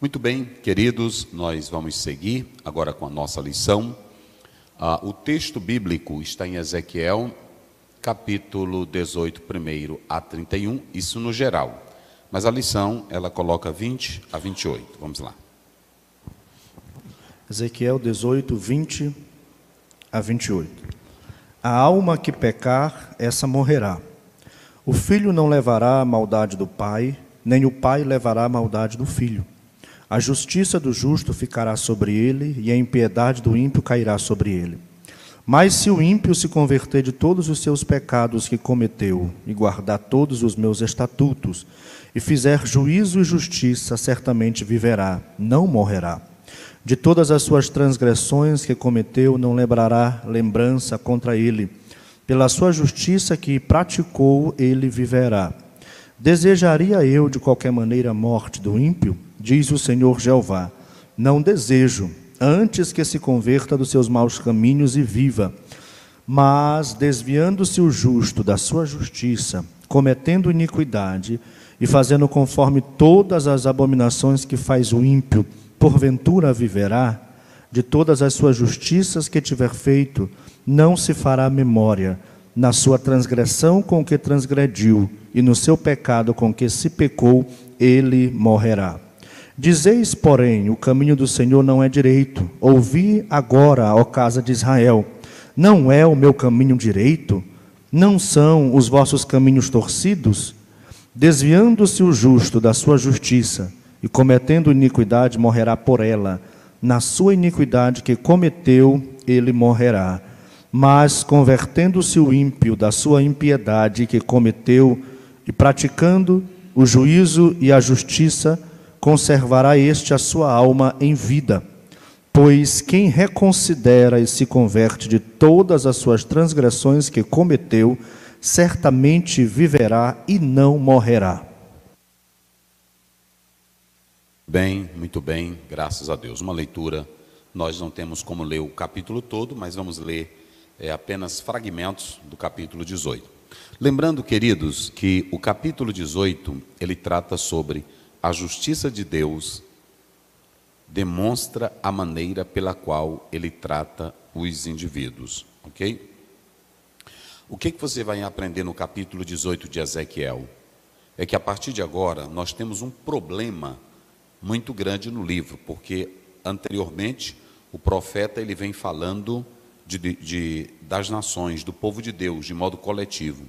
Muito bem, queridos, nós vamos seguir agora com a nossa lição. O texto bíblico está em Ezequiel, capítulo 18, 1 a 31, isso no geral. Mas a lição, ela coloca 20 a 28. Vamos lá. Ezequiel 18, 20 a 28. A alma que pecar, essa morrerá. O filho não levará a maldade do pai, nem o pai levará a maldade do filho. A justiça do justo ficará sobre ele, e a impiedade do ímpio cairá sobre ele. Mas se o ímpio se converter de todos os seus pecados que cometeu, e guardar todos os meus estatutos, e fizer juízo e justiça, certamente viverá, não morrerá. De todas as suas transgressões que cometeu, não lembrará lembrança contra ele. Pela sua justiça que praticou, ele viverá. Desejaria eu, de qualquer maneira, a morte do ímpio? Diz o Senhor Jeová. Não desejo, antes que se converta dos seus maus caminhos e viva. Mas, desviando-se o justo da sua justiça, cometendo iniquidade e fazendo conforme todas as abominações que faz o ímpio, porventura viverá. De todas as suas justiças que tiver feito, não se fará memória. Na sua transgressão com que transgrediu, e no seu pecado com que se pecou, ele morrerá. Dizeis, porém, o caminho do Senhor não é direito. Ouvi agora, ó casa de Israel, não é o meu caminho direito? Não são os vossos caminhos torcidos? Desviando-se o justo da sua justiça, e cometendo iniquidade, morrerá por ela. Na sua iniquidade que cometeu, ele morrerá. Mas, convertendo-se o ímpio da sua impiedade que cometeu, e praticando o juízo e a justiça, conservará este a sua alma em vida. Pois quem reconsidera e se converte de todas as suas transgressões que cometeu, certamente viverá e não morrerá. Bem, muito bem, graças a Deus. Uma leitura, nós não temos como ler o capítulo todo, mas vamos ler apenas fragmentos do capítulo 18. Lembrando, queridos, que o capítulo 18, ele trata sobre a justiça de Deus, demonstra a maneira pela qual ele trata os indivíduos, ok? O que você vai aprender no capítulo 18 de Ezequiel? É que a partir de agora, nós temos um problema muito grande no livro, porque anteriormente o profeta ele vem falando das nações, do povo de Deus, de modo coletivo.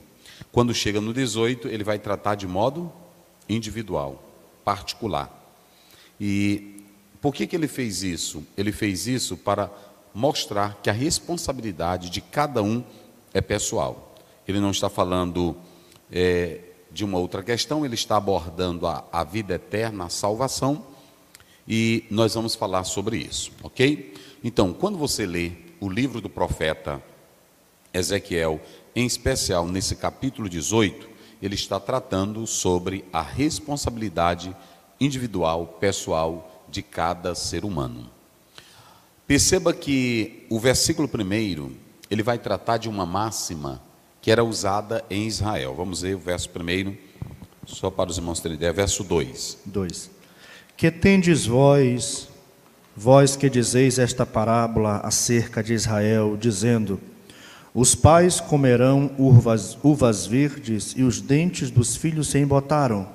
Quando chega no 18, ele vai tratar de modo individual, particular. E por que ele fez isso? Ele fez isso para mostrar que a responsabilidade de cada um é pessoal. Ele não está falando de uma outra questão, ele está abordando a vida eterna, a salvação, e nós vamos falar sobre isso, ok? Então, quando você lê o livro do profeta Ezequiel, em especial nesse capítulo 18, ele está tratando sobre a responsabilidade individual, pessoal de cada ser humano. Perceba que o versículo 1, ele vai tratar de uma máxima que era usada em Israel. Vamos ver o verso 1, só para os irmãos terem ideia, verso 2. Que tendes vós que dizeis esta parábola acerca de Israel, dizendo: os pais comerão uvas verdes e os dentes dos filhos se embotaram.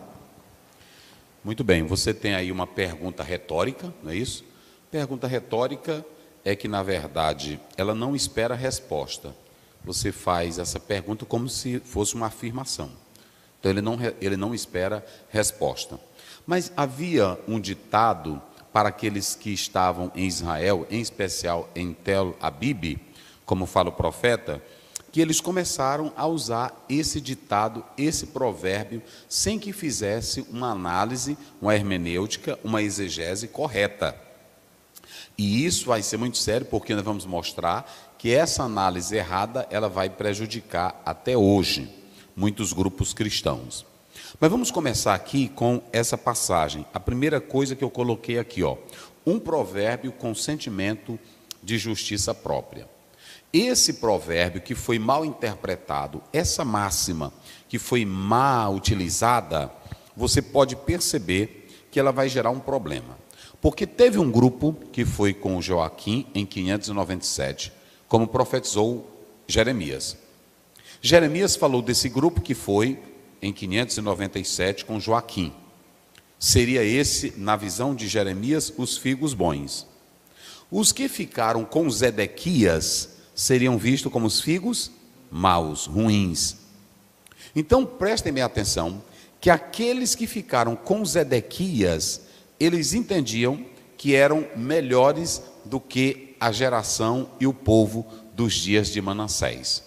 Muito bem, você tem aí uma pergunta retórica, não é isso? Pergunta retórica é que, na verdade, ela não espera resposta. Você faz essa pergunta como se fosse uma afirmação. Então, ele não espera resposta. Mas havia um ditado para aqueles que estavam em Israel, em especial em Tel Abib, como fala o profeta, que eles começaram a usar esse ditado, esse provérbio, sem que fizesse uma análise, uma hermenêutica, uma exegese correta. E isso vai ser muito sério, porque nós vamos mostrar que essa análise errada, ela vai prejudicar até hoje muitos grupos cristãos. Mas vamos começar aqui com essa passagem. A primeira coisa que eu coloquei aqui, um provérbio com sentimento de justiça própria. Esse provérbio que foi mal interpretado, essa máxima que foi mal utilizada, você pode perceber que que ela vai gerar um problema. Porque teve um grupo que foi com Joaquim em 597, como profetizou Jeremias. Jeremias falou desse grupo que foi em 597 com Joaquim. Seria esse, na visão de Jeremias, os figos bons. Os que ficaram com Zedequias seriam vistos como os figos maus, ruins. Então prestem bem atenção que aqueles que ficaram com Zedequias, eles entendiam que eram melhores do que a geração e o povo dos dias de Manassés.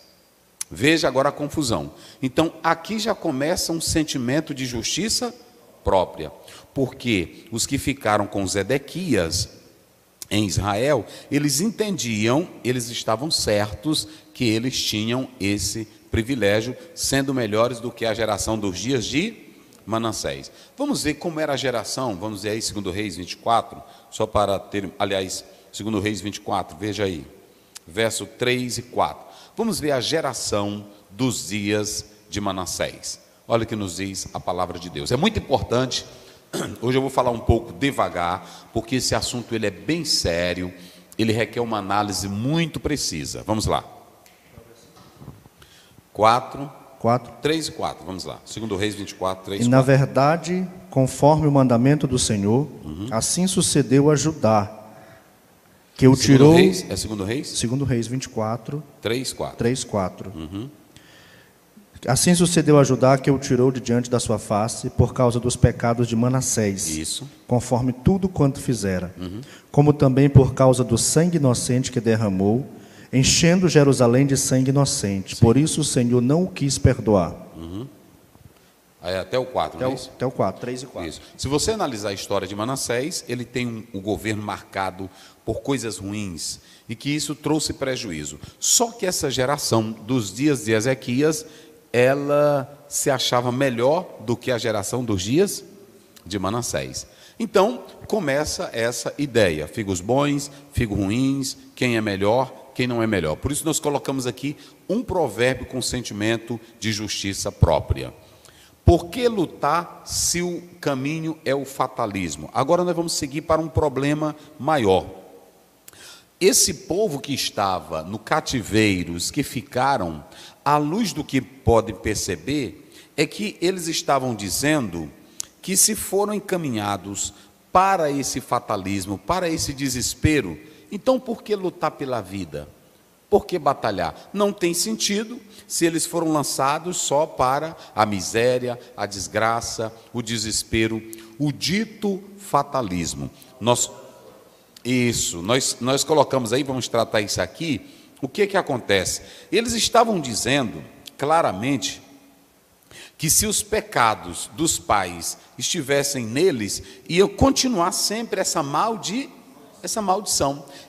Veja agora a confusão. Então aqui já começa um sentimento de justiça própria, porque os que ficaram com Zedequias em Israel, eles entendiam, eles estavam certos que eles tinham esse privilégio, sendo melhores do que a geração dos dias de Manassés. Vamos ver como era a geração, vamos ver aí 2 Reis 24, só para ter, aliás, 2 Reis 24, veja aí, verso 3 e 4. Vamos ver a geração dos dias de Manassés. Olha o que nos diz a palavra de Deus. É muito importante, hoje eu vou falar um pouco devagar, porque esse assunto ele é bem sério, ele requer uma análise muito precisa. Vamos lá. 3 e 4, vamos lá. 2 Reis 24, 3 e 4. E na verdade, conforme o mandamento do Senhor, assim sucedeu a Judá, que o tirou... Reis, é 2 Reis? 2 Reis 24, 3, 4. 3, 4. Assim sucedeu a Judá, que o tirou de diante da sua face, por causa dos pecados de Manassés, isso, conforme tudo quanto fizera, como também por causa do sangue inocente que derramou, enchendo Jerusalém de sangue inocente. Sim. Por isso o Senhor não o quis perdoar. Aí até o 4, não é isso? Até o 4, 3 e 4. Isso. Se você analisar a história de Manassés, ele tem um governo marcado por coisas ruins, e que isso trouxe prejuízo. Só que essa geração dos dias de Ezequias, ela se achava melhor do que a geração dos dias de Manassés. Então, começa essa ideia, figos bons, figos ruins, quem é melhor, quem não é melhor. Por isso nós colocamos aqui um provérbio com sentimento de justiça própria. Por que lutar se o caminho é o fatalismo? Agora nós vamos seguir para um problema maior. Esse povo que estava no cativeiro, os que ficaram, à luz do que podem perceber, é que eles estavam dizendo que se foram encaminhados para esse fatalismo, para esse desespero, então por que lutar pela vida? Por que batalhar? Não tem sentido se eles foram lançados só para a miséria, a desgraça, o desespero, o dito fatalismo. Nós colocamos aí, vamos tratar isso aqui. O que acontece? Eles estavam dizendo claramente que se os pecados dos pais estivessem neles, ia continuar sempre essa maldição.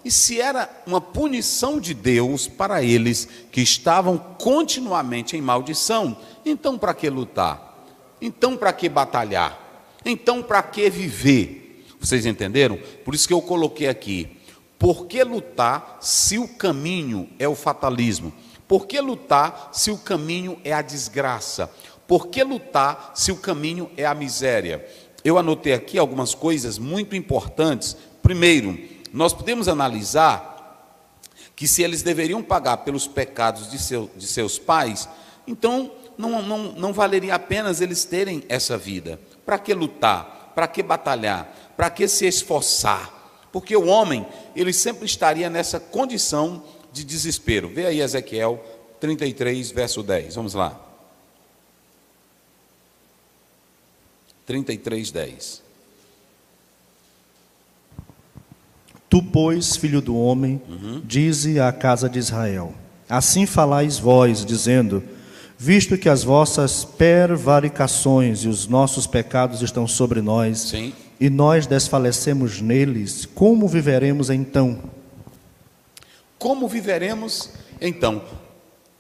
E se era uma punição de Deus para eles que estavam continuamente em maldição, então para que lutar? Então para que batalhar? Então para que viver? Vocês entenderam? Por isso que eu coloquei aqui. Por que lutar se o caminho é o fatalismo? Por que lutar se o caminho é a desgraça? Por que lutar se o caminho é a miséria? Eu anotei aqui algumas coisas muito importantes. Primeiro, nós podemos analisar que se eles deveriam pagar pelos pecados de seus pais, então não valeria a pena eles terem essa vida. Para que lutar? Para que batalhar? Para que se esforçar? Porque o homem, ele sempre estaria nessa condição de desespero. Vê aí Ezequiel 33, verso 10. Vamos lá. 33, 10. Tu, pois, filho do homem, dize à casa de Israel: assim falais vós, dizendo: visto que as vossas prevaricações e os nossos pecados estão sobre nós, sim, e nós desfalecemos neles, como viveremos então? Como viveremos então?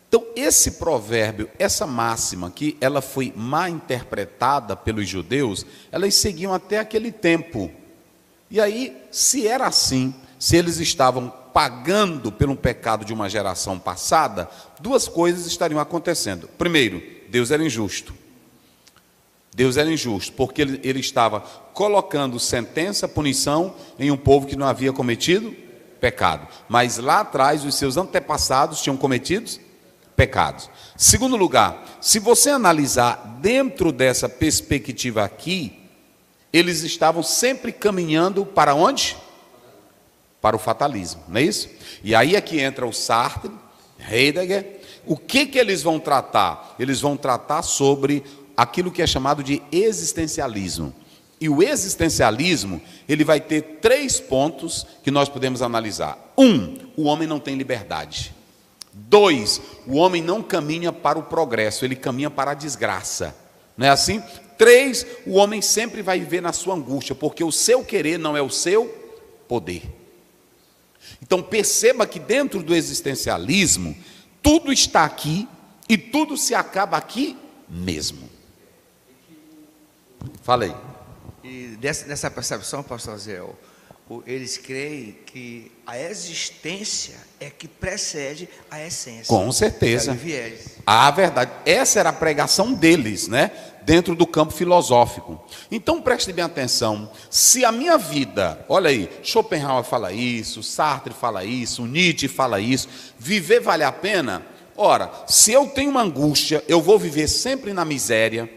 Então, esse provérbio, essa máxima, que ela foi mal interpretada pelos judeus, elas seguiam até aquele tempo. E aí, se era assim, se eles estavam pagando pelo pecado de uma geração passada, duas coisas estariam acontecendo. Primeiro, Deus era injusto. Deus era injusto, porque ele estava colocando sentença, punição em um povo que não havia cometido pecado. Mas lá atrás, os seus antepassados tinham cometido pecados. Segundo lugar, se você analisar dentro dessa perspectiva aqui, eles estavam sempre caminhando para onde? Para o fatalismo, não é isso? E aí é que entra o Sartre, Heidegger. O que eles vão tratar? Eles vão tratar sobre aquilo que é chamado de existencialismo. E o existencialismo, ele vai ter 3 pontos que nós podemos analisar. 1, o homem não tem liberdade. 2, o homem não caminha para o progresso, ele caminha para a desgraça. Não é assim? 3, o homem sempre vai viver na sua angústia, porque o seu querer não é o seu poder. Então perceba que dentro do existencialismo, tudo está aqui e tudo se acaba aqui mesmo. Falei. E nessa percepção, pastor Zéu, eles creem que a existência é que precede a essência. Com certeza. A verdade. Essa era a pregação deles, né? Dentro do campo filosófico. Então preste bem atenção. Se a minha vida, olha aí, Schopenhauer fala isso, Sartre fala isso, Nietzsche fala isso, viver vale a pena? Ora, se eu tenho uma angústia, eu vou viver sempre na miséria,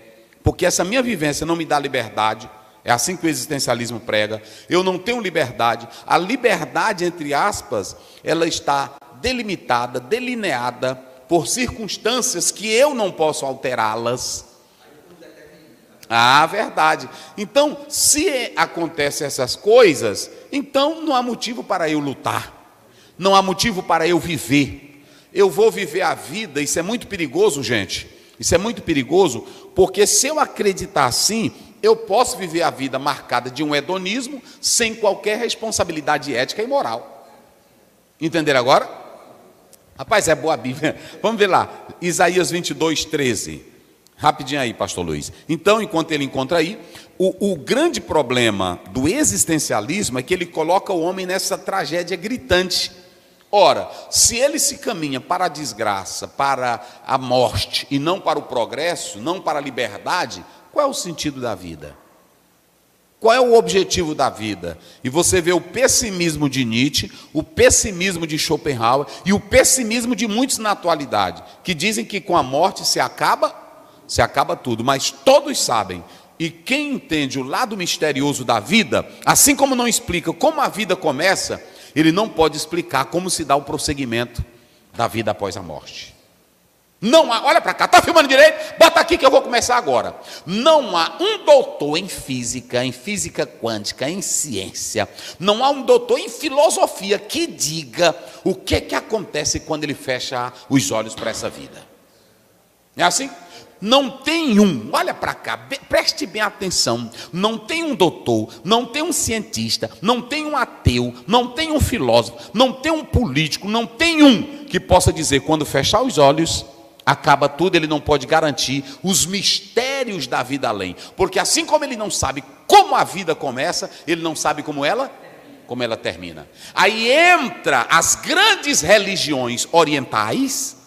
porque essa minha vivência não me dá liberdade. É assim que o existencialismo prega. Eu não tenho liberdade. A liberdade, entre aspas, ela está delimitada, delineada por circunstâncias que eu não posso alterá-las. Verdade. Então, se acontecem essas coisas, então não há motivo para eu lutar. Não há motivo para eu viver. Eu vou viver a vida. Isso é muito perigoso, gente. Isso é muito perigoso, porque se eu acreditar assim, eu posso viver a vida marcada de um hedonismo sem qualquer responsabilidade ética e moral. Entenderam agora? Rapaz, é boa a Bíblia. Vamos ver lá, Isaías 22, 13. Rapidinho aí, pastor Luiz. Então, enquanto ele encontra aí, o grande problema do existencialismo é que ele coloca o homem nessa tragédia gritante. Ora, se ele se caminha para a desgraça, para a morte, e não para o progresso, não para a liberdade, qual é o sentido da vida? Qual é o objetivo da vida? E você vê o pessimismo de Nietzsche, o pessimismo de Schopenhauer e o pessimismo de muitos na atualidade, que dizem que com a morte se acaba tudo, mas todos sabem. E quem entende o lado misterioso da vida, assim como não explica como a vida começa, ele não pode explicar como se dá o prosseguimento da vida após a morte. Não há, olha para cá, está filmando direito? Bota aqui que eu vou começar agora. Não há um doutor em física quântica, em ciência, não há um doutor em filosofia que diga o que acontece quando ele fecha os olhos para essa vida. É assim? Não tem um, olha para cá, preste bem atenção, não tem um doutor, não tem um cientista, não tem um ateu, não tem um filósofo, não tem um político, não tem um que possa dizer, quando fechar os olhos, acaba tudo. Ele não pode garantir os mistérios da vida além, porque assim como ele não sabe como a vida começa, ele não sabe como ela termina. Aí entra as grandes religiões orientais,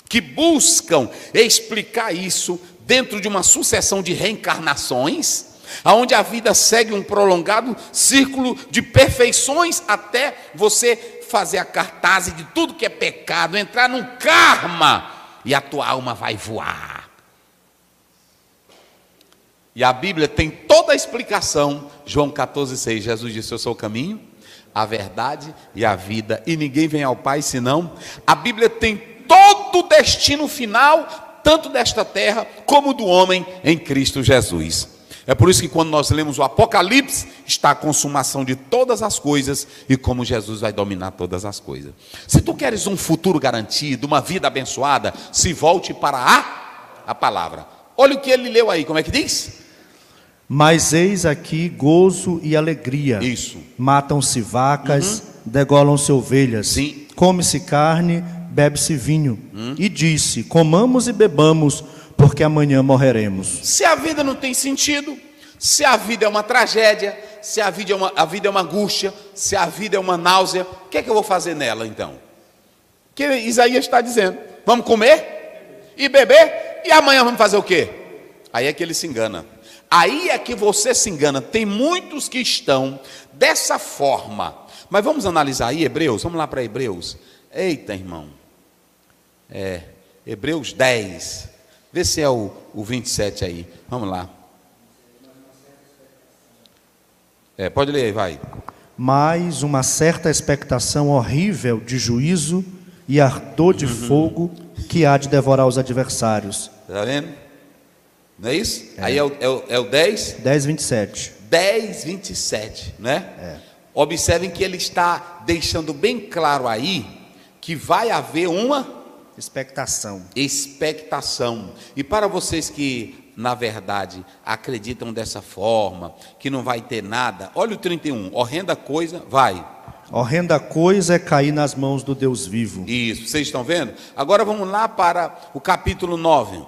que buscam explicar isso dentro de uma sucessão de reencarnações, onde a vida segue um prolongado círculo de perfeições até você fazer a cartaz de tudo que é pecado, entrar num karma e a tua alma vai voar. E a Bíblia tem toda a explicação. João 14,6, Jesus disse: eu sou o caminho, a verdade e a vida, e ninguém vem ao Pai senão. A Bíblia tem todo o destino final, tanto desta terra como do homem em Cristo Jesus. É por isso que quando nós lemos o Apocalipse, está a consumação de todas as coisas e como Jesus vai dominar todas as coisas. Se tu queres um futuro garantido, uma vida abençoada, se volte para a palavra. Olha o que ele leu aí, como é que diz? Mas eis aqui gozo e alegria. Isso. Matam-se vacas, degolam-se ovelhas. Sim. Come-se carne, bebe-se vinho. E disse: comamos e bebamos, porque amanhã morreremos. Se a vida não tem sentido, se a vida é uma tragédia, se a vida é uma angústia, se a vida é uma náusea, o que é que eu vou fazer nela então? O que Isaías está dizendo? Vamos comer e beber, e amanhã vamos fazer o quê? Aí é que ele se engana. Aí é que você se engana. Tem muitos que estão dessa forma. Mas vamos analisar aí Hebreus. Vamos lá para Hebreus. Eita, irmão. Hebreus 10. Vê se é o 27 aí. Vamos lá. Pode ler aí, vai. Mas uma certa expectação horrível de juízo e ardor de fogo que há de devorar os adversários. Está vendo? Não é isso? Aí é o 10? 10, 27. 10, 27, né? Observem que ele está deixando bem claro aí que vai haver uma expectação. E para vocês que, na verdade, acreditam dessa forma, que não vai ter nada, olha o 31, horrenda coisa, vai. Horrenda coisa é cair nas mãos do Deus vivo. Isso, vocês estão vendo? Agora vamos lá para o capítulo 9.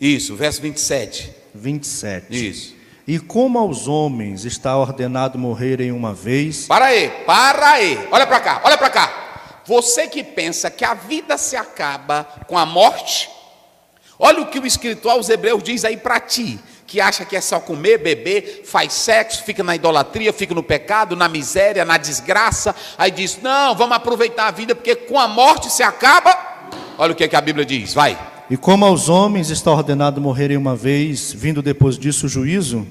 Isso, verso 27. 27. Isso. E como aos homens está ordenado morrerem uma vez... Para aí. Olha para cá. Você que pensa que a vida se acaba com a morte, olha o que o escritor aos Hebreus diz aí para ti, que acha que é só comer, beber, faz sexo, fica na idolatria, fica no pecado, na miséria, na desgraça, aí diz, não, vamos aproveitar a vida, porque com a morte se acaba. Olha o que a Bíblia diz, vai. E como aos homens está ordenado morrerem uma vez, vindo depois disso o juízo...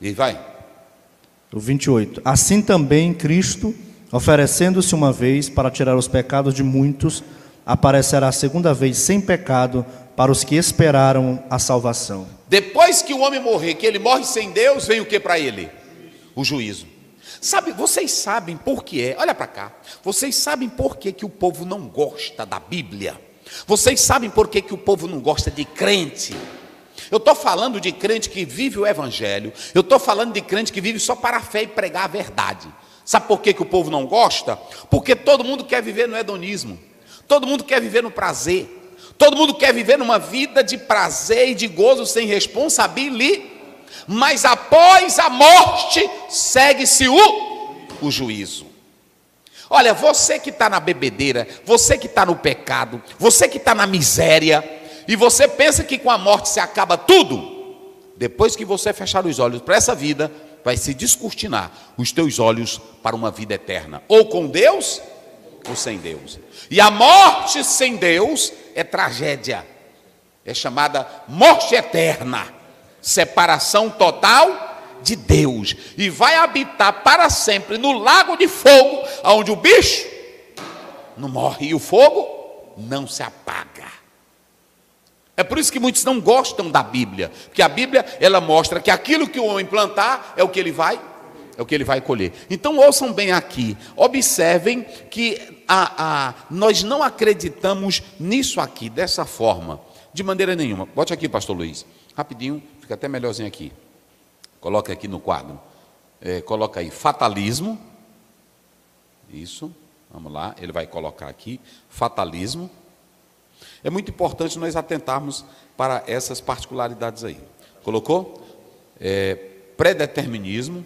E vai. O 28. Assim também Cristo, oferecendo-se uma vez para tirar os pecados de muitos, aparecerá a segunda vez sem pecado para os que esperaram a salvação. Depois que o homem morrer, que ele morre sem Deus, vem o que para ele? O juízo. Vocês sabem por que é? Olha para cá. Vocês sabem por que o povo não gosta da Bíblia? Vocês sabem por que o povo não gosta de crente? Eu estou falando de crente que vive o evangelho. Eu estou falando de crente que vive só para a fé e pregar a verdade. Sabe por que o povo não gosta? Porque todo mundo quer viver no hedonismo. Todo mundo quer viver no prazer. Todo mundo quer viver numa vida de prazer e de gozo sem responsabilidade. Mas após a morte, segue-se o juízo. Olha, você que está na bebedeira, você que está no pecado, você que está na miséria, e você pensa que com a morte se acaba tudo, depois que você fechar os olhos para essa vida, vai se descortinar os teus olhos para uma vida eterna, ou com Deus, ou sem Deus. E a morte sem Deus é tragédia, é chamada morte eterna, separação total de Deus, e vai habitar para sempre no lago de fogo, onde o bicho não morre e o fogo não se apaga. É por isso que muitos não gostam da Bíblia, porque a Bíblia, ela mostra que aquilo que o homem plantar é o que ele vai colher. Então ouçam bem aqui, observem que nós não acreditamos nisso aqui, dessa forma, de maneira nenhuma. Bote aqui, pastor Luiz, rapidinho, fica até melhorzinho aqui. Coloca aqui no quadro, coloca aí, fatalismo, isso, vamos lá, ele vai colocar aqui, fatalismo. É muito importante nós atentarmos para essas particularidades aí. Colocou? Predeterminismo.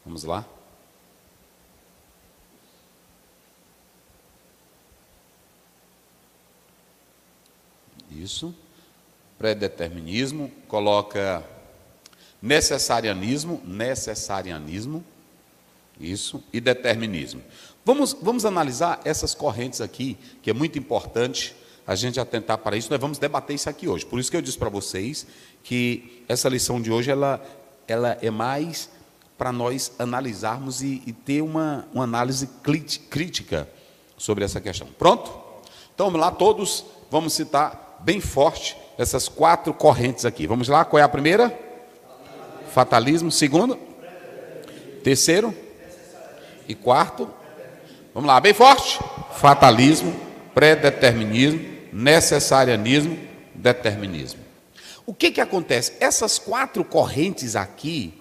Vamos lá. Isso. Predeterminismo. Coloca necessarianismo. Isso. E determinismo. Vamos analisar essas correntes aqui, que é muito importante a gente atentar para isso. Nós vamos debater isso aqui hoje. Por isso que eu disse para vocês que essa lição de hoje ela é mais para nós analisarmos e ter uma análise crítica sobre essa questão. Pronto? Então vamos lá, todos vamos citar bem forte essas 4 correntes aqui. Vamos lá, qual é a primeira? Fatalismo. Segundo? Terceiro? E quarto? Vamos lá, bem forte. Fatalismo, predeterminismo, necessarianismo, determinismo. O que acontece? Essas 4 correntes aqui,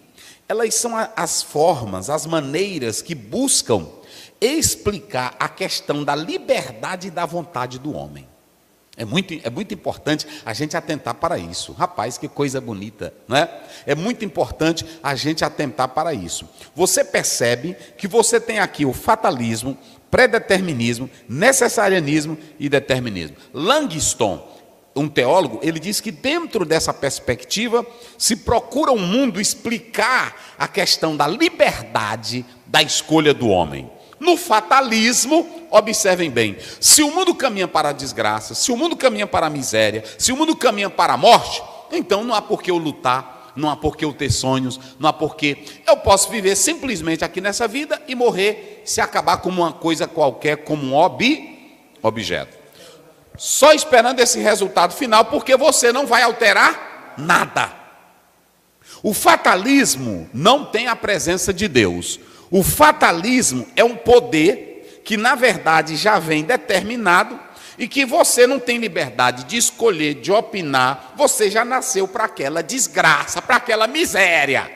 elas são as formas, as maneiras que buscam explicar a questão da liberdade e da vontade do homem. É muito importante a gente atentar para isso. Rapaz, que coisa bonita, não é? É muito importante a gente atentar para isso. Você percebe que você tem aqui o fatalismo, predeterminismo, necessarianismo e determinismo. Langston, um teólogo, ele diz que dentro dessa perspectiva se procura um mundo explicar a questão da liberdade da escolha do homem. No fatalismo, observem bem, se o mundo caminha para a desgraça, se o mundo caminha para a miséria, se o mundo caminha para a morte, então não há por que eu lutar, não há por que eu ter sonhos, não há por que eu posso viver simplesmente aqui nessa vida e morrer, se acabar como uma coisa qualquer, como um objeto. Só esperando esse resultado final, porque você não vai alterar nada. O fatalismo não tem a presença de Deus. O fatalismo é um poder que, na verdade, já vem determinado e que você não tem liberdade de escolher, de opinar. Você já nasceu para aquela desgraça, para aquela miséria.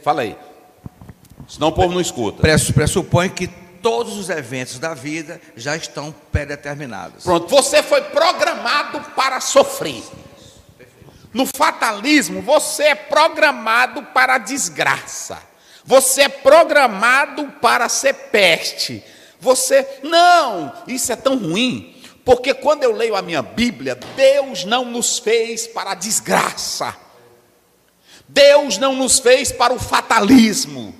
Fala aí. Senão o povo não escuta. Pressupõe que todos os eventos da vida já estão pré-determinados. Pronto, você foi programado para sofrer. No fatalismo, você é programado para a desgraça. Você é programado para ser peste. Não, isso é tão ruim, porque quando eu leio a minha Bíblia, Deus não nos fez para a desgraça. Deus não nos fez para o fatalismo.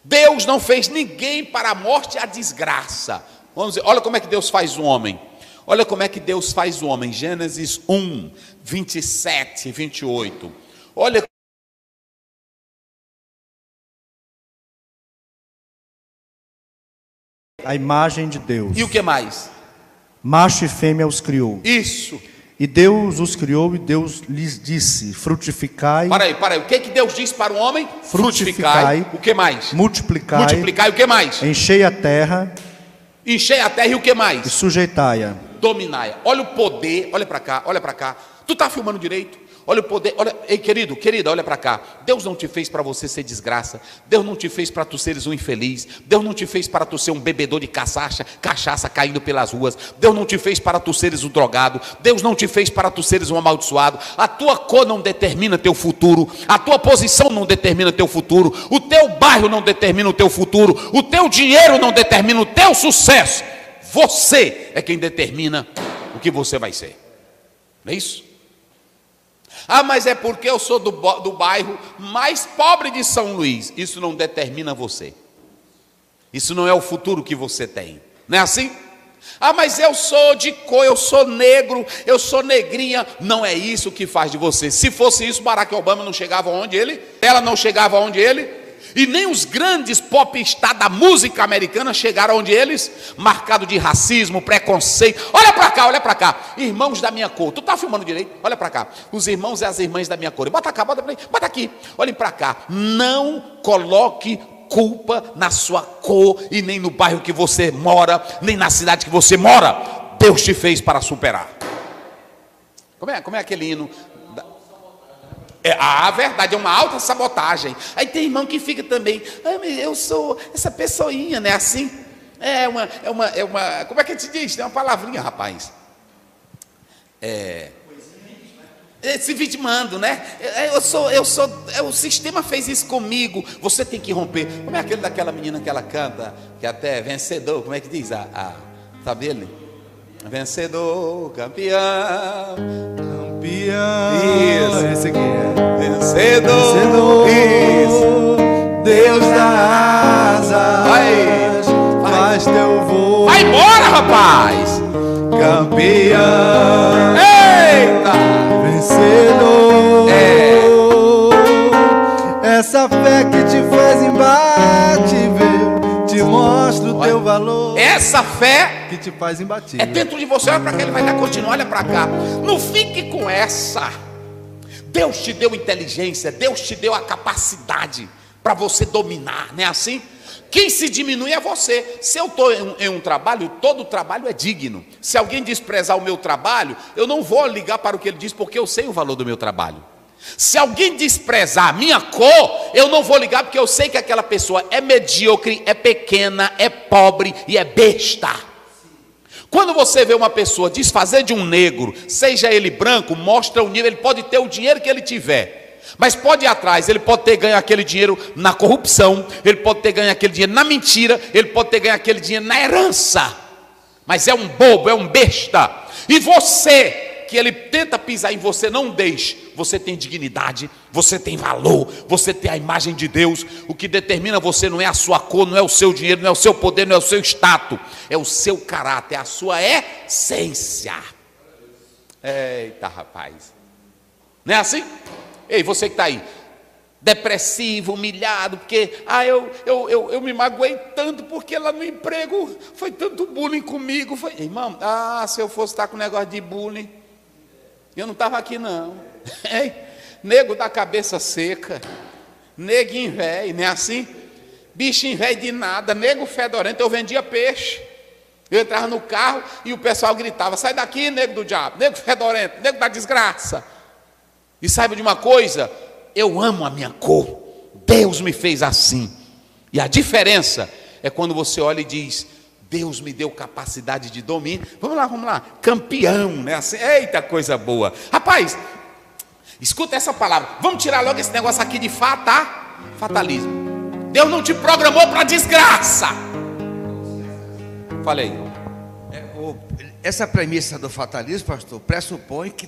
Deus não fez ninguém para a morte e a desgraça. Vamos dizer, olha como é que Deus faz o homem. Olha como é que Deus faz o homem. Gênesis 1, 27 e 28. Olha. A imagem de Deus. E o que mais? Macho e fêmea os criou. Isso. E Deus os criou e Deus lhes disse: frutificai. Para aí. O que Deus disse para o homem? Frutificai. O que mais? Multiplicai. Multiplicai. O que mais? Enchei a terra. Enchei a terra e o que mais? E sujeitai-a. Dominai. Olha o poder. Olha para cá, olha para cá. Tu está filmando direito? Olha o poder, olha, ei querida, olha para cá. Deus não te fez para você ser desgraça. Deus não te fez para tu seres um infeliz. Deus não te fez para tu ser um bebedor de cachaça caindo pelas ruas. Deus não te fez para tu seres um drogado. Deus não te fez para tu seres um amaldiçoado. A tua cor não determina teu futuro. A tua posição não determina teu futuro. O teu bairro não determina o teu futuro. O teu dinheiro não determina o teu sucesso. Você é quem determina o que você vai ser. Não é isso? Ah, mas é porque eu sou do bairro mais pobre de São Luís. Isso não determina você. Isso não é o futuro que você tem. Não é assim? Ah, mas eu sou de cor, eu sou negro, eu sou negrinha. Não é isso que faz de você. Se fosse isso, Barack Obama não chegava onde ele, ela não chegava onde ele, e nem os grandes popstars da música americana chegaram onde eles, marcado de racismo, preconceito. Olha para cá, irmãos da minha cor. Tu tá filmando direito? Olha para cá, os irmãos e as irmãs da minha cor. Bota cá, bota aqui, olhem para cá. Não coloque culpa na sua cor e nem no bairro que você mora, nem na cidade que você mora. Deus te fez para superar. Como é aquele hino? A verdade é uma alta sabotagem. Aí tem irmão que fica também, eu sou essa pessoinha, né? Assim, como é que se diz? Tem uma palavrinha, rapaz. Se vitimando, né? O sistema fez isso comigo. Você tem que romper. Como é aquele daquela menina que ela canta, que até é vencedor, como é que diz? Sabe ele? Vencedor, campeão. Isso. Esse aqui é Vencedor. Isso. Deus dá asas, faz teu voo. Vai embora, rapaz. Campeão. Eita. Vencedor. Essa fé que te faz imbatível, te mostra o teu valor. Essa fé que te faz imbatível. é dentro de você. Olha para cá, ele vai dar continuar, olha para cá. Não fique com essa. Deus te deu inteligência, Deus te deu a capacidade para você dominar, não é assim? Quem se diminui é você. Se eu estou em um trabalho, todo trabalho é digno. Se alguém desprezar o meu trabalho, eu não vou ligar para o que ele diz, porque eu sei o valor do meu trabalho. Se alguém desprezar a minha cor, eu não vou ligar, porque eu sei que aquela pessoa é medíocre, é pequena, é pobre e é besta. Quando você vê uma pessoa desfazer de um negro, seja ele branco, mostra o nível. Ele pode ter o dinheiro que ele tiver, mas pode ir atrás. Ele pode ter ganho aquele dinheiro na corrupção, ele pode ter ganho aquele dinheiro na mentira, ele pode ter ganho aquele dinheiro na herança. Mas é um bobo, é um besta. E você, que ele tenta pisar em você, não deixe. Você tem dignidade, você tem valor, você tem a imagem de Deus. O que determina você não é a sua cor, não é o seu dinheiro, não é o seu poder, não é o seu status, é o seu caráter, é a sua essência. Eita, rapaz, não é assim? Ei, você que está aí, depressivo, humilhado, porque eu me magoei tanto, porque lá no emprego foi tanto bullying comigo. Irmão, se eu fosse estar com negócio de bullying, eu não estava aqui não. Ei, nego da cabeça seca, nego inveja, não é assim? Bicho inveja de nada, nego fedorento. Eu vendia peixe, eu entrava no carro e o pessoal gritava: sai daqui, nego do diabo, nego fedorento, nego da desgraça. E saiba de uma coisa, eu amo a minha cor, Deus me fez assim. E a diferença é quando você olha e diz: Deus me deu capacidade de domínio. Vamos lá, campeão, né? Assim, eita, coisa boa. Rapaz, escuta essa palavra. Vamos tirar logo esse negócio aqui de fatalismo. Deus não te programou para desgraça. Falei. Essa premissa do fatalismo, pastor, pressupõe que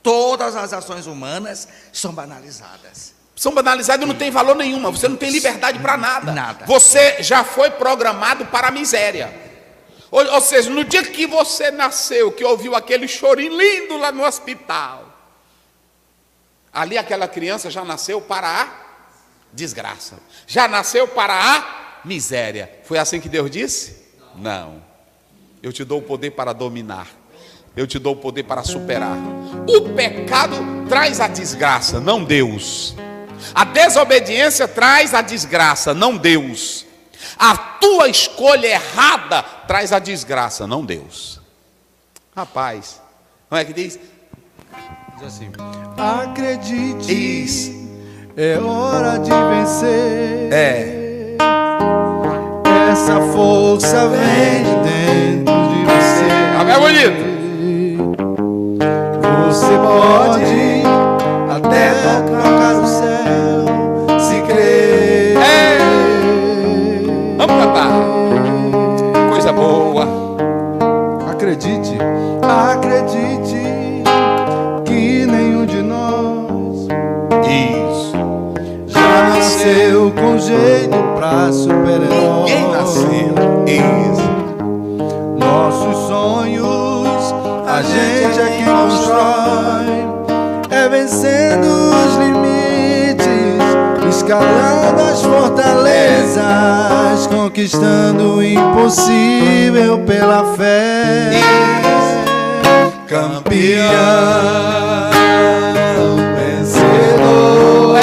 todas as ações humanas são banalizadas. São banalizadas e não tem valor nenhuma. Você não tem liberdade para nada. Nada. Você já foi programado para a miséria. Ou seja, no dia que você nasceu, que ouviu aquele chorinho lindo lá no hospital, ali aquela criança já nasceu para a desgraça. Já nasceu para a miséria. Foi assim que Deus disse? Não. Eu te dou o poder para dominar. Eu te dou o poder para superar. O pecado traz a desgraça, não Deus. A desobediência traz a desgraça, não Deus. A tua escolha errada traz a desgraça, não Deus. Rapaz, como é que diz? Diz assim: acredite, Isso. É hora de vencer. Essa força vem de dentro de você. É bonito. Você pode até tocar o céu, se crer. Vamos cantar. Coisa boa. Acredite que nenhum de nós Isso. já nasceu com jeito pra super-herói. Ninguém nasceu. Isso. Nossos sonhos a gente é quem constrói, é vencendo os limites, escalando as fortalezas, conquistando o impossível pela fé. Campeão, vencedor,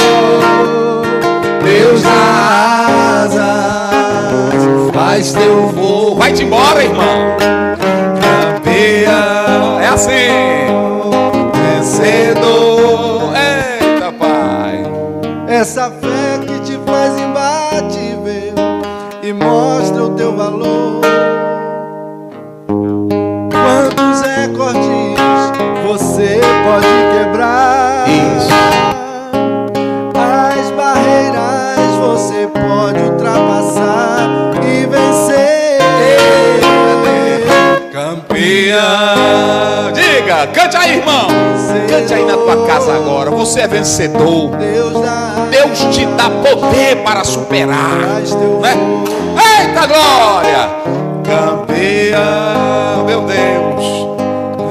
Deus dá asas, faz teu voo. Vai-te embora, irmão. Campeão, É assim. vencedor. Eita, pai. Essa fé que te faz imbatível e mostra o teu valor. Quantos recordes você pode quebrar? Isso. As barreiras você pode ultrapassar e vencer. Campeão. Diga, cante aí, irmão. Cante aí na tua casa agora. Você é vencedor. Deus te dá poder para superar, né? Eita glória! Campeão, meu Deus,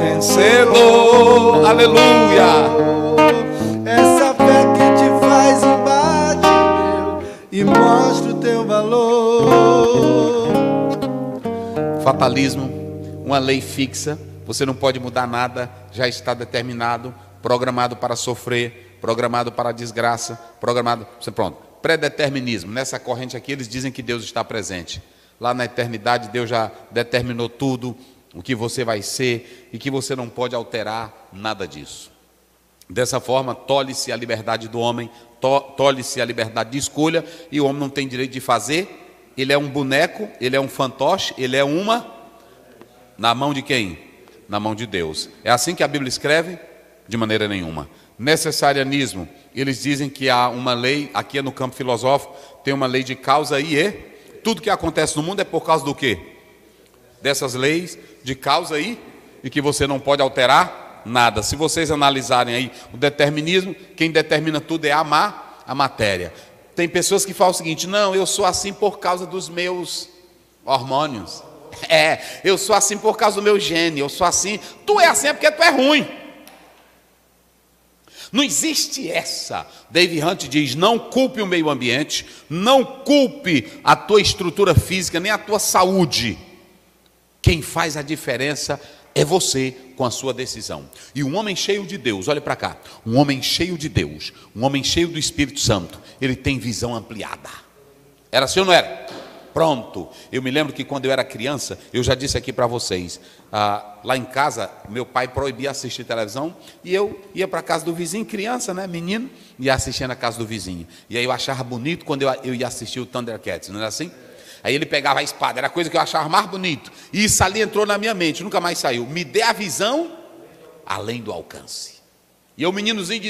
vencedor, aleluia! Essa fé que te faz imbatível e mostra o teu valor. Fatalismo, uma lei fixa, você não pode mudar nada, já está determinado, programado para sofrer, programado para a desgraça, programado, pronto. Predeterminismo, nessa corrente aqui eles dizem que Deus está presente. Lá na eternidade Deus já determinou tudo, o que você vai ser e que você não pode alterar nada disso. Dessa forma, tolhe-se a liberdade do homem, tolhe-se a liberdade de escolha e o homem não tem direito de fazer. Ele é um boneco, ele é um fantoche, ele é uma... Na mão de quem? Na mão de Deus. É assim que a Bíblia escreve? De maneira nenhuma. Necessarianismo, eles dizem que há uma lei, aqui no campo filosófico, tem uma lei de causa e tudo que acontece no mundo é por causa do quê? Dessas leis de causa e e que você não pode alterar nada. Se vocês analisarem aí o determinismo, quem determina tudo é a matéria. Tem pessoas que falam o seguinte: não, eu sou assim por causa dos meus hormônios. Eu sou assim por causa do meu gene, eu sou assim. Tu é assim porque tu é ruim. Não existe essa. David Hunt diz: não culpe o meio ambiente, não culpe a tua estrutura física, nem a tua saúde. Quem faz a diferença é você, com a sua decisão. E um homem cheio de Deus, olha para cá, um homem cheio de Deus, um homem cheio do Espírito Santo, ele tem visão ampliada. Era assim ou não era? Pronto. Eu me lembro que quando eu era criança, eu já disse aqui para vocês, lá em casa, meu pai proibia assistir televisão, e eu ia para a casa do vizinho, criança, né, menino, e assistia na casa do vizinho. E aí eu achava bonito quando eu ia assistir o Thundercats, não era assim? Aí ele pegava a espada, era a coisa que eu achava mais bonito. E isso ali entrou na minha mente, nunca mais saiu. Me dê a visão além do alcance. E eu, meninozinho,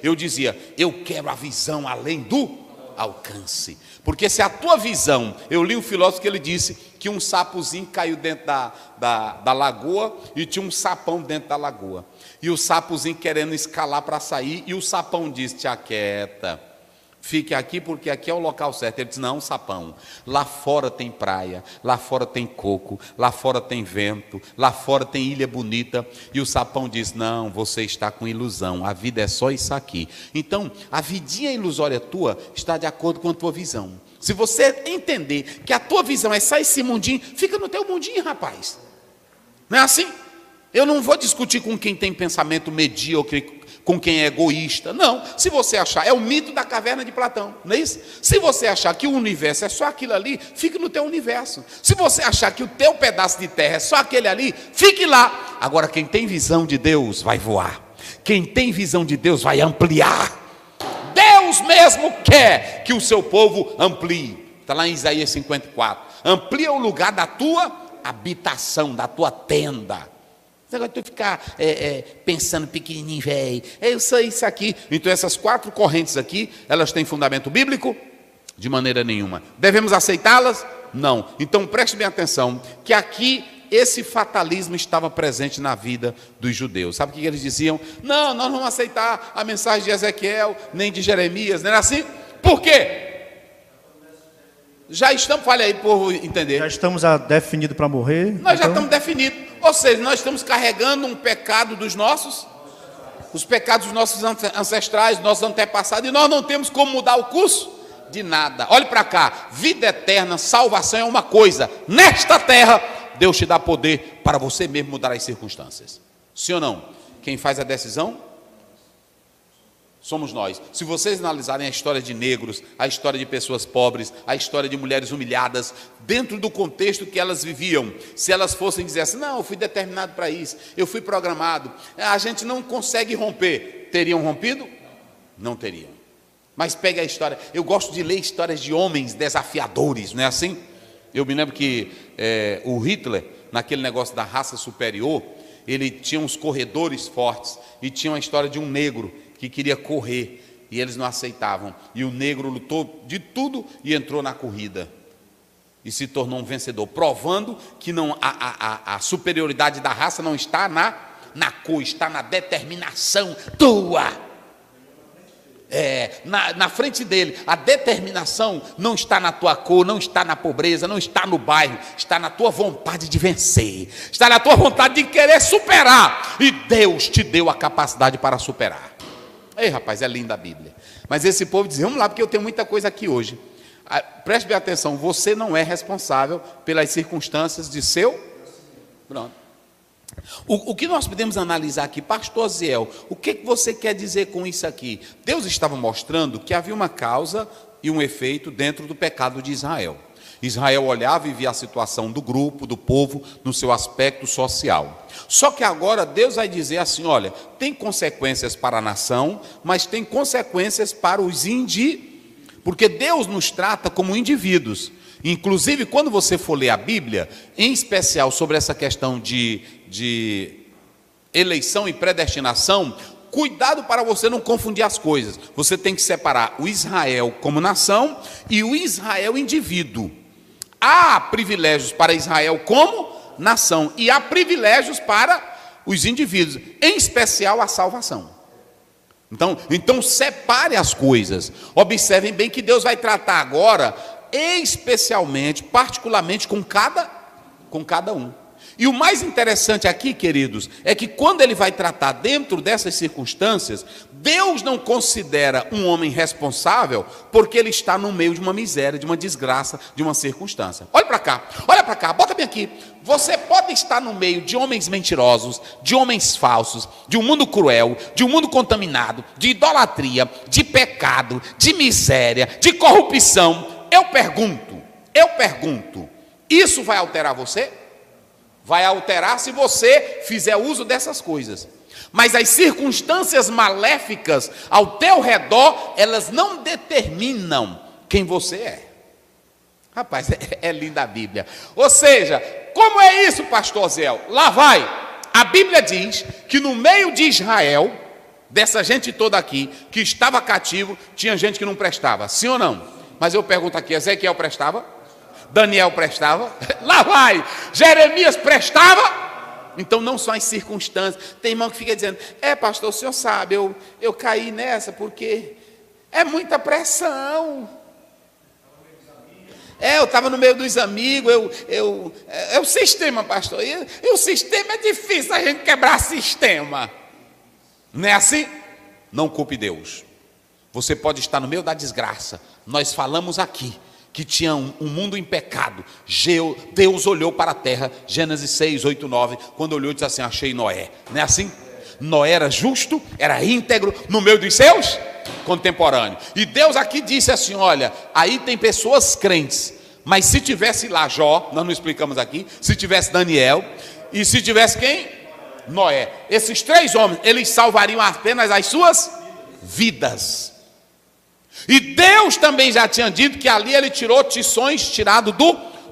eu dizia, eu quero a visão além do alcance. Porque se a tua visão, eu li um filósofo que ele disse que um sapozinho caiu dentro da lagoa e tinha um sapão dentro da lagoa. E o sapozinho querendo escalar para sair, e o sapão disse: te aquieta, fique aqui porque aqui é o local certo. Ele disse: não, sapão, lá fora tem praia, lá fora tem coco, lá fora tem vento, lá fora tem ilha bonita. E o sapão disse: não, você está com ilusão, a vida é só isso aqui. Então, a vidinha ilusória tua está de acordo com a tua visão. Se você entender que a tua visão é só esse mundinho, fica no teu mundinho, rapaz. Não é assim? Eu não vou discutir com quem tem pensamento medíocre, com quem é egoísta. Não, se você achar, é o mito da caverna de Platão, não é isso? Se você achar que o universo é só aquilo ali, fique no teu universo. Se você achar que o teu pedaço de terra é só aquele ali, fique lá. Agora, quem tem visão de Deus vai voar. Quem tem visão de Deus vai ampliar. Deus mesmo quer que o seu povo amplie. Está lá em Isaías 54. Amplia o lugar da tua habitação, da tua tenda. Esse negócio de tu ficar pensando pequenininho, velho, eu sou isso aqui. Então essas 4 correntes aqui, elas têm fundamento bíblico? De maneira nenhuma. Devemos aceitá-las? Não. Então preste bem atenção, que aqui esse fatalismo estava presente na vida dos judeus. Sabe o que eles diziam? Não, nós não vamos aceitar a mensagem de Ezequiel, nem de Jeremias, não era assim? Por quê? Já estamos, fale aí por entender. Já estamos definidos para morrer. Nós já estamos definidos. Ou seja, nós estamos carregando um pecado os pecados dos nossos ancestrais, dos nossos antepassados, e nós não temos como mudar o curso de nada. Olhe para cá, vida eterna, salvação é uma coisa. Nesta terra, Deus te dá poder para você mesmo mudar as circunstâncias. Sim ou não? Quem faz a decisão? Somos nós. Se vocês analisarem a história de negros, a história de pessoas pobres, a história de mulheres humilhadas, dentro do contexto que elas viviam, se elas fossem dizer assim: não, eu fui determinado para isso, eu fui programado, a gente não consegue romper, teriam rompido? Não teriam. Mas pega a história, eu gosto de ler histórias de homens desafiadores, não é assim? Eu me lembro que o Hitler, naquele negócio da raça superior, ele tinha uns corredores fortes, e tinha uma história de um negro que queria correr, e eles não aceitavam, e o negro lutou de tudo e entrou na corrida, e se tornou um vencedor, provando que não, a superioridade da raça não está na cor, está na determinação tua. Na frente dele, a determinação não está na tua cor, não está na pobreza, não está no bairro, está na tua vontade de vencer, está na tua vontade de querer superar, e Deus te deu a capacidade para superar. Ei, rapaz, é linda a Bíblia. Mas esse povo diz: vamos lá, porque eu tenho muita coisa aqui hoje. Preste bem atenção, você não é responsável pelas circunstâncias de seu... Pronto. O que nós podemos analisar aqui, pastor Ziel, o que você quer dizer com isso aqui? Deus estava mostrando que havia uma causa e um efeito dentro do pecado de Israel. Israel olhava e via a situação do grupo, do povo, no seu aspecto social. Só que agora Deus vai dizer assim: olha, tem consequências para a nação, mas tem consequências para os porque Deus nos trata como indivíduos. Inclusive, quando você for ler a Bíblia, em especial sobre essa questão de eleição e predestinação, cuidado para você não confundir as coisas. Você tem que separar o Israel como nação e o Israel indivíduo. Há privilégios para Israel como nação e há privilégios para os indivíduos, em especial a salvação. Então separe as coisas. Observem bem que Deus vai tratar agora, especialmente, particularmente com cada um. E o mais interessante aqui, queridos, é que quando ele vai tratar dentro dessas circunstâncias, Deus não considera um homem responsável porque ele está no meio de uma miséria, de uma desgraça, de uma circunstância. Olha para cá, bota bem aqui. Você pode estar no meio de homens mentirosos, de homens falsos, de um mundo cruel, de um mundo contaminado, de idolatria, de pecado, de miséria, de corrupção. Eu pergunto, isso vai alterar você? Vai alterar se você fizer uso dessas coisas. Mas as circunstâncias maléficas ao teu redor, elas não determinam quem você é. Rapaz, é linda a Bíblia. Ou seja, como é isso, pastor Zéu? Lá vai. A Bíblia diz que no meio de Israel, dessa gente toda aqui, que estava cativo, tinha gente que não prestava. Sim ou não? Mas eu pergunto aqui, Ezequiel prestava? Daniel prestava? Lá vai! Jeremias prestava? Então não são as circunstâncias. Tem irmão que fica dizendo, pastor, o senhor sabe, eu caí nessa porque é muita pressão. Eu estava no meio dos amigos, é o sistema, pastor. E o sistema é difícil a gente quebrar sistema. Não é assim? Não culpe Deus. Você pode estar no meio da desgraça. Nós falamos aqui que tinha um mundo em pecado. Deus olhou para a terra, Gênesis 6, 8, 9, quando olhou e disse assim, achei Noé. Não é assim? Noé era justo, era íntegro, no meio dos seus contemporâneos. E Deus aqui disse assim, olha, aí tem pessoas crentes, mas se tivesse lá Jó, nós não explicamos aqui, se tivesse Daniel, e se tivesse quem? Noé. Esses 3 homens, eles salvariam apenas as suas vidas. E Deus também já tinha dito que ali ele tirou tições tirados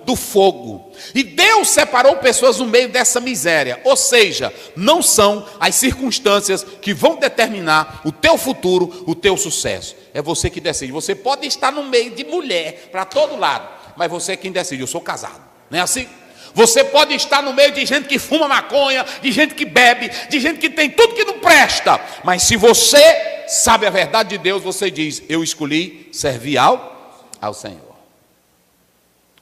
do fogo. E Deus separou pessoas no meio dessa miséria. Ou seja, não são as circunstâncias que vão determinar o teu futuro, o teu sucesso. É você que decide. Você pode estar no meio de mulher para todo lado, mas você é quem decide. Eu sou casado, não é assim? Você pode estar no meio de gente que fuma maconha, de gente que bebe, de gente que tem tudo que não presta. Mas se você sabe a verdade de Deus, você diz, eu escolhi servir ao Senhor.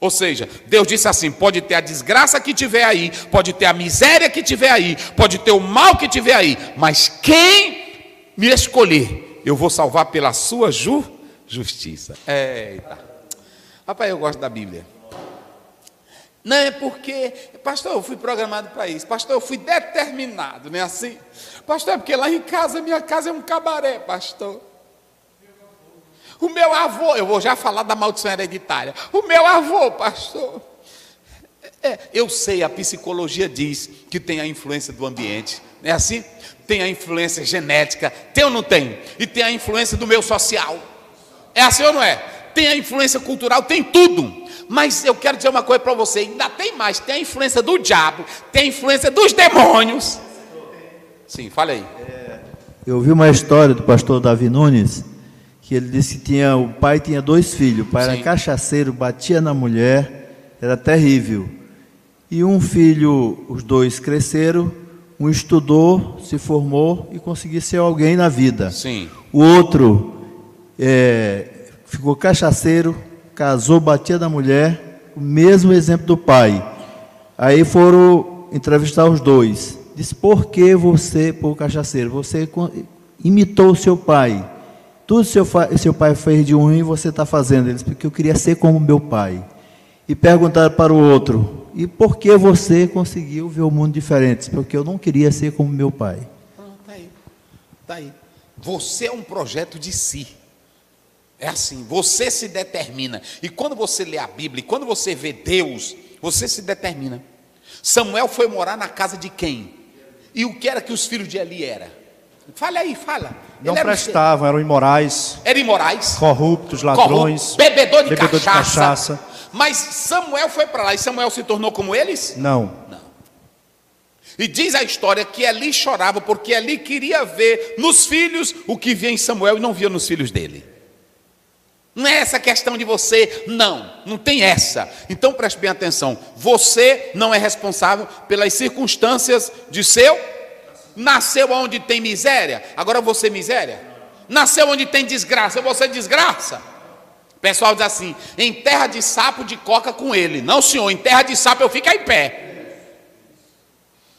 Ou seja, Deus disse assim, pode ter a desgraça que tiver aí, pode ter a miséria que tiver aí, pode ter o mal que tiver aí, mas quem me escolher, eu vou salvar pela sua justiça. Eita. Rapaz, eu gosto da Bíblia. Não é porque, pastor, eu fui programado para isso. Pastor, eu fui determinado, não é assim? Pastor, é porque lá em casa, minha casa é um cabaré, pastor. O meu avô, eu vou já falar da maldição hereditária. O meu avô, pastor. Eu sei, a psicologia diz que tem a influência do ambiente, não é assim? Tem a influência genética, tem ou não tem? E tem a influência do meio social. É assim ou não é? Tem a influência cultural, tem tudo. Mas eu quero dizer uma coisa para você, ainda tem mais, tem a influência do diabo, tem a influência dos demônios. Sim, fala aí. Eu ouvi uma história do pastor Davi Nunes, que ele disse que o pai tinha 2 filhos, o pai era cachaceiro, batia na mulher, era terrível. E um filho, os 2 cresceram, um estudou, se formou e conseguiu ser alguém na vida. Sim. O outro ficou cachaceiro, casou, batia na mulher, o mesmo exemplo do pai. Aí foram entrevistar os 2. Disse, por que você, por cachaceiro, você imitou o seu pai? Tudo seu pai fez de ruim, você está fazendo. Ele disse, porque eu queria ser como meu pai. E perguntaram para o outro, e por que você conseguiu ver o mundo diferente? Porque eu não queria ser como meu pai. Está aí. Você é um projeto de si. É assim, você se determina. E quando você lê a Bíblia, e quando você vê Deus, você se determina. Samuel foi morar na casa de quem? E o que era que os filhos de Eli eram? Fala aí, fala. Não prestavam, eram imorais. Eram imorais. Corruptos, ladrões. Bebedor de cachaça. Mas Samuel foi para lá e Samuel se tornou como eles? Não. E diz a história que Eli chorava porque Eli queria ver nos filhos o que via em Samuel e não via nos filhos dele. Não é essa questão de você, não tem essa. Então preste bem atenção, você não é responsável pelas circunstâncias de seu Nasceu onde tem miséria, agora você miséria? Nasceu onde tem desgraça, você desgraça? O pessoal diz assim: em terra de sapo, de coca com ele. Não, senhor, em terra de sapo eu fico em pé.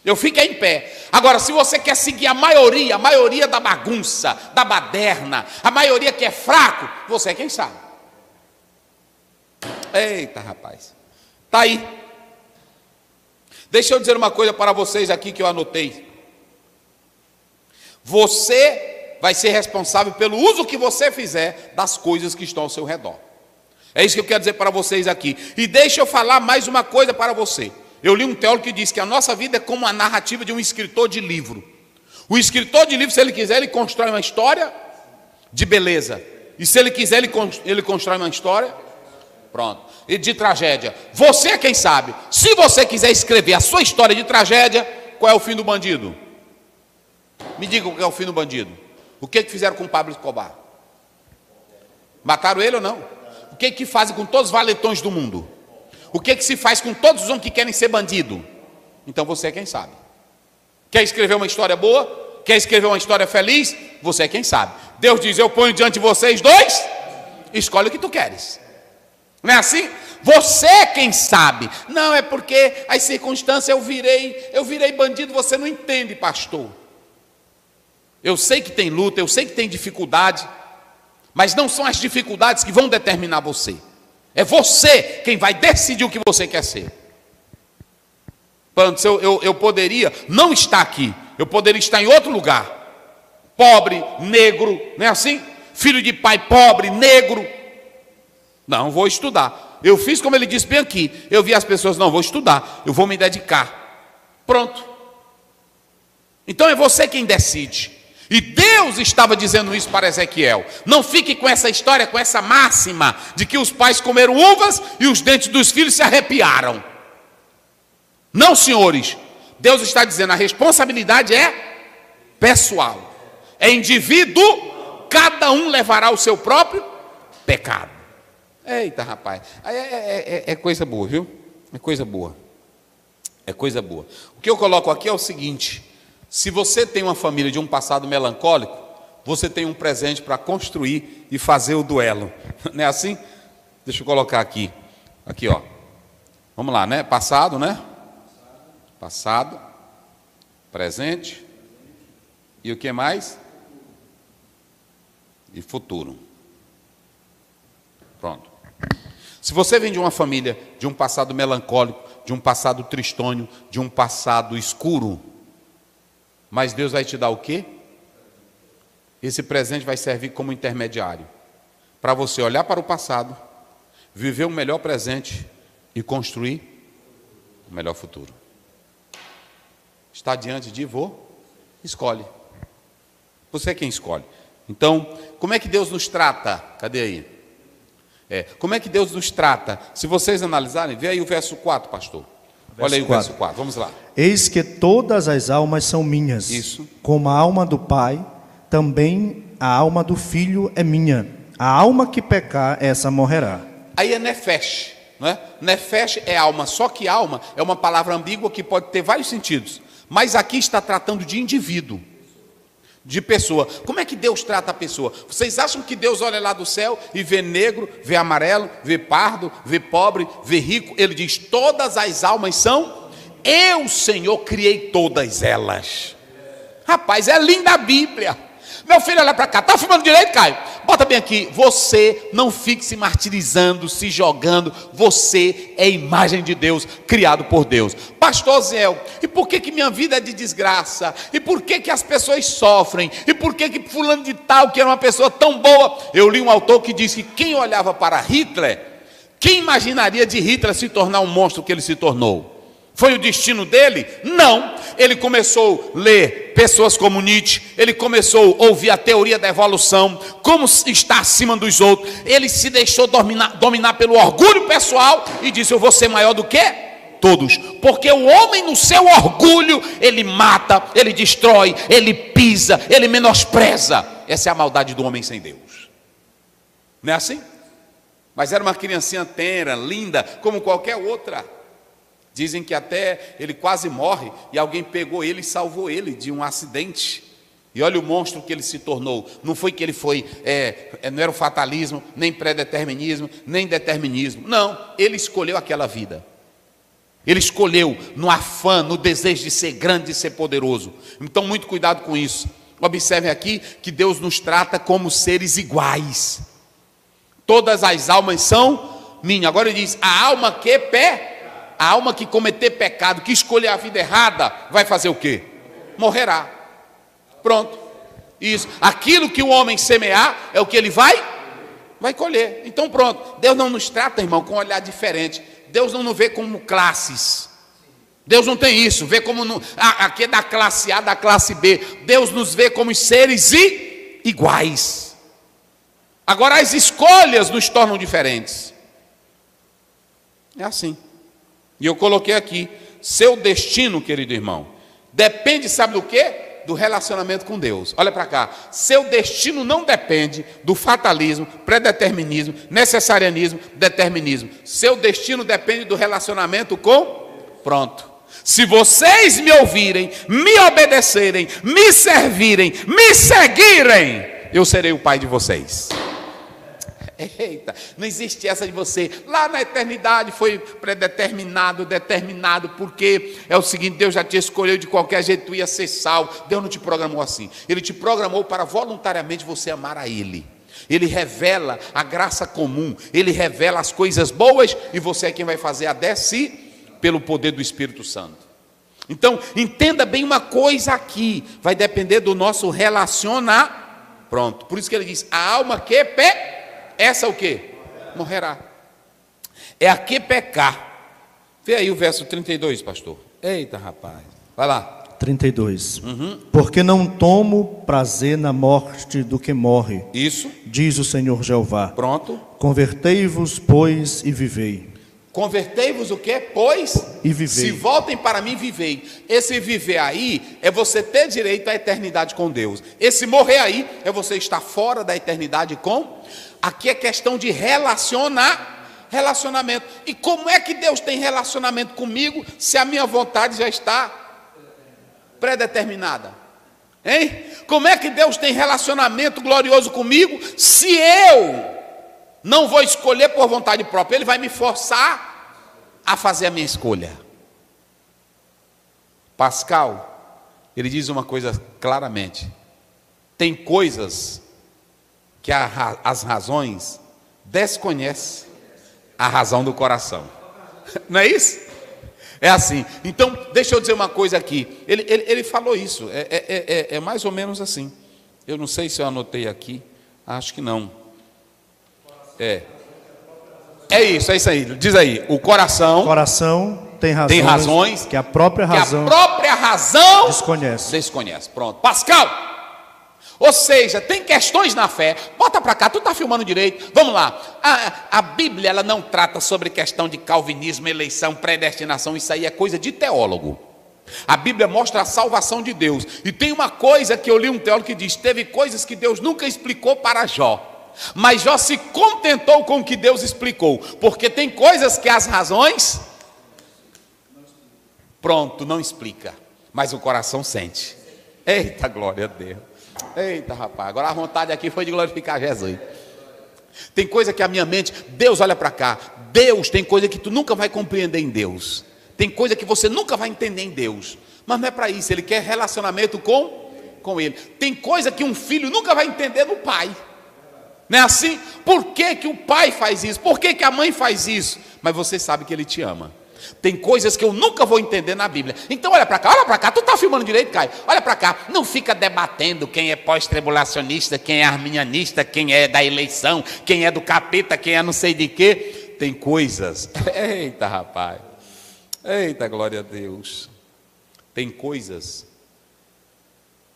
Eu fico em pé. Agora, se você quer seguir a maioria da bagunça, da baderna, a maioria que é fraco, você é quem sabe. Eita, rapaz. Está aí. Deixa eu dizer uma coisa para vocês aqui que eu anotei. Você vai ser responsável pelo uso que você fizer das coisas que estão ao seu redor. É isso que eu quero dizer para vocês aqui. E deixa eu falar mais uma coisa para você. Eu li um teólogo que diz que a nossa vida é como a narrativa de um escritor de livro. O escritor de livro, se ele quiser, ele constrói uma história de beleza. E se ele quiser, ele constrói uma história, pronto, e de tragédia. Você é quem sabe. Se você quiser escrever a sua história de tragédia, qual é o fim do bandido? Me diga o que é o fim do bandido. O que fizeram com o Pablo Escobar? Mataram ele ou não? O que fazem com todos os valetões do mundo? O que se faz com todos os homens que querem ser bandido? Então você é quem sabe. Quer escrever uma história boa? Quer escrever uma história feliz? Você é quem sabe. Deus diz: eu ponho diante de vocês dois, escolhe o que tu queres. Não é assim? Você é quem sabe. Não, é porque as circunstâncias eu virei bandido. Você não entende, pastor. Eu sei que tem luta, eu sei que tem dificuldade, mas não são as dificuldades que vão determinar você. É você quem vai decidir o que você quer ser. Pronto, eu poderia não estar aqui, eu poderia estar em outro lugar. Pobre, negro, não é assim? Filho de pai pobre, negro. Não, vou estudar. Eu fiz como ele disse bem aqui. Eu vi as pessoas: não, vou estudar, eu vou me dedicar. Pronto. Então é você quem decide. E Deus estava dizendo isso para Ezequiel: não fique com essa história, com essa máxima de que os pais comeram uvas e os dentes dos filhos se arrepiaram. Não, senhores. Deus está dizendo: a responsabilidade é pessoal, é indivíduo, cada um levará o seu próprio pecado. Eita, rapaz, é coisa boa, viu? É coisa boa. É coisa boa. O que eu coloco aqui é o seguinte: se você tem uma família de um passado melancólico, você tem um presente para construir e fazer o duelo. Não é assim? Deixa eu colocar aqui. Aqui, ó. Vamos lá, né? Passado, né? Passado. Presente. E o que mais? E futuro. Pronto. Se você vem de uma família de um passado melancólico, de um passado tristonho, de um passado escuro, mas Deus vai te dar o quê? Esse presente vai servir como intermediário para você olhar para o passado, viver um melhor presente e construir um melhor futuro. Está diante de escolhe. Você é quem escolhe. Então, como é que Deus nos trata? Cadê aí? Como é que Deus nos trata? Se vocês analisarem, vê aí o verso 4, pastor. Olha aí o verso 4, vamos lá. Eis que todas as almas são minhas. Isso. Como a alma do Pai, também a alma do Filho é minha. A alma que pecar, essa morrerá. Aí é nefesh, não é? Nefesh é alma, só que alma é uma palavra ambígua que pode ter vários sentidos. Mas aqui está tratando de indivíduo, de pessoa. Como é que Deus trata a pessoa? Vocês acham que Deus olha lá do céu e vê negro, vê amarelo, vê pardo, vê pobre, vê rico? Ele diz: todas as almas são, eu, Senhor, criei todas elas. Rapaz, é linda a Bíblia. Meu filho, olha para cá. Está filmando direito, Caio? Bota bem aqui. Você não fique se martirizando, se jogando. Você é imagem de Deus, criado por Deus. Pastor Zé, e por que minha vida é de desgraça? E por que as pessoas sofrem? E por que fulano de tal, que era uma pessoa tão boa? Eu li um autor que disse que quem olhava para Hitler, quem imaginaria de Hitler se tornar um monstro que ele se tornou? Foi o destino dele? Não. Ele começou a ler pessoas como Nietzsche, ele começou a ouvir a teoria da evolução, como está acima dos outros. Ele se deixou dominar pelo orgulho pessoal e disse: eu vou ser maior do que todos. Porque o homem, no seu orgulho, ele mata, ele destrói, ele pisa, ele menospreza. Essa é a maldade do homem sem Deus. Não é assim? Mas era uma criancinha tenra, linda, como qualquer outra. Dizem que até ele quase morre e alguém pegou ele e salvou ele de um acidente. E olha o monstro que ele se tornou. Não foi que ele foi, não era o fatalismo, nem pré-determinismo, nem determinismo. Não, ele escolheu aquela vida. Ele escolheu no afã, no desejo de ser grande, de ser poderoso. Então, muito cuidado com isso. Observem aqui que Deus nos trata como seres iguais. Todas as almas são minhas. Agora ele diz, a alma que cometer pecado, que escolher a vida errada, vai fazer o quê? Morrerá. Pronto. Isso. Aquilo que o homem semear é o que ele vai colher. Então pronto. Deus não nos trata, irmão, com um olhar diferente. Deus não nos vê como classes. Deus não tem isso. Vê como aqui é da classe A, da classe B. Deus nos vê como seres iguais. Agora as escolhas nos tornam diferentes. É assim. E eu coloquei aqui, seu destino, querido irmão, depende, sabe do quê? Do relacionamento com Deus. Olha para cá, seu destino não depende do fatalismo, predeterminismo, necessarianismo, determinismo. Seu destino depende do relacionamento com... Pronto. Se vocês me ouvirem, me obedecerem, me servirem, me seguirem, eu serei o pai de vocês. Eita, não existe essa de você, lá na eternidade foi predeterminado, determinado, porque é o seguinte, Deus já te escolheu de qualquer jeito, tu ia ser salvo. Deus não te programou assim, Ele te programou para voluntariamente você amar a Ele. Ele revela a graça comum, Ele revela as coisas boas, e você é quem vai fazer a desce pelo poder do Espírito Santo. Então, entenda bem uma coisa aqui, vai depender do nosso relacionamento. Pronto, por isso que ele diz, a alma que essa o quê? Morrerá. É a que pecar. Vê aí o verso 32, pastor. Eita, rapaz. Vai lá. 32. Porque não tomo prazer na morte do que morre. Isso. Diz o Senhor Jeová. Pronto. Convertei-vos, pois, e vivei. Convertei-vos o quê? Pois. E vivei. Se voltem para mim, vivei. Esse viver aí é você ter direito à eternidade com Deus. Esse morrer aí é você estar fora da eternidade com... Aqui é questão de relacionamento. E como é que Deus tem relacionamento comigo se a minha vontade já está predeterminada? Hein? Como é que Deus tem relacionamento glorioso comigo se eu não vou escolher por vontade própria? Ele vai me forçar a fazer a minha escolha. Pascal, ele diz uma coisa claramente. Tem coisas que as razões desconhecem a razão do coração. Não é isso? É assim. Então, deixa eu dizer uma coisa aqui. Ele falou isso. É mais ou menos assim. Eu não sei se eu anotei aqui. Acho que não. É isso aí. Diz aí. O coração tem razões que a própria razão desconhece. Pronto. Pascal! Ou seja, tem questões na fé. Bota para cá, tu está filmando direito. Vamos lá. A Bíblia ela não trata sobre questão de calvinismo, eleição, predestinação. Isso aí é coisa de teólogo. A Bíblia mostra a salvação de Deus. E tem uma coisa que eu li um teólogo que diz: teve coisas que Deus nunca explicou para Jó, mas Jó se contentou com o que Deus explicou. Porque tem coisas que as razões não explica, mas o coração sente. Eita, glória a Deus. Eita, rapaz, agora a vontade aqui foi de glorificar Jesus. Tem coisa que a minha mente, Deus, olha para cá, Deus, tem coisa que tu nunca vai compreender em Deus, tem coisa que você nunca vai entender em Deus, mas não é para isso. Ele quer relacionamento com Ele. Tem coisa que um filho nunca vai entender no pai, não é assim? Por que que o pai faz isso? Por que que a mãe faz isso? Mas você sabe que Ele te ama. Tem coisas que eu nunca vou entender na Bíblia. Então olha para cá, tu está filmando direito, Caio? Olha para cá, não fica debatendo quem é pós-tribulacionista, quem é arminianista, quem é da eleição, quem é do capeta, quem é não sei de quê. Tem coisas, eita rapaz, eita glória a Deus. Tem coisas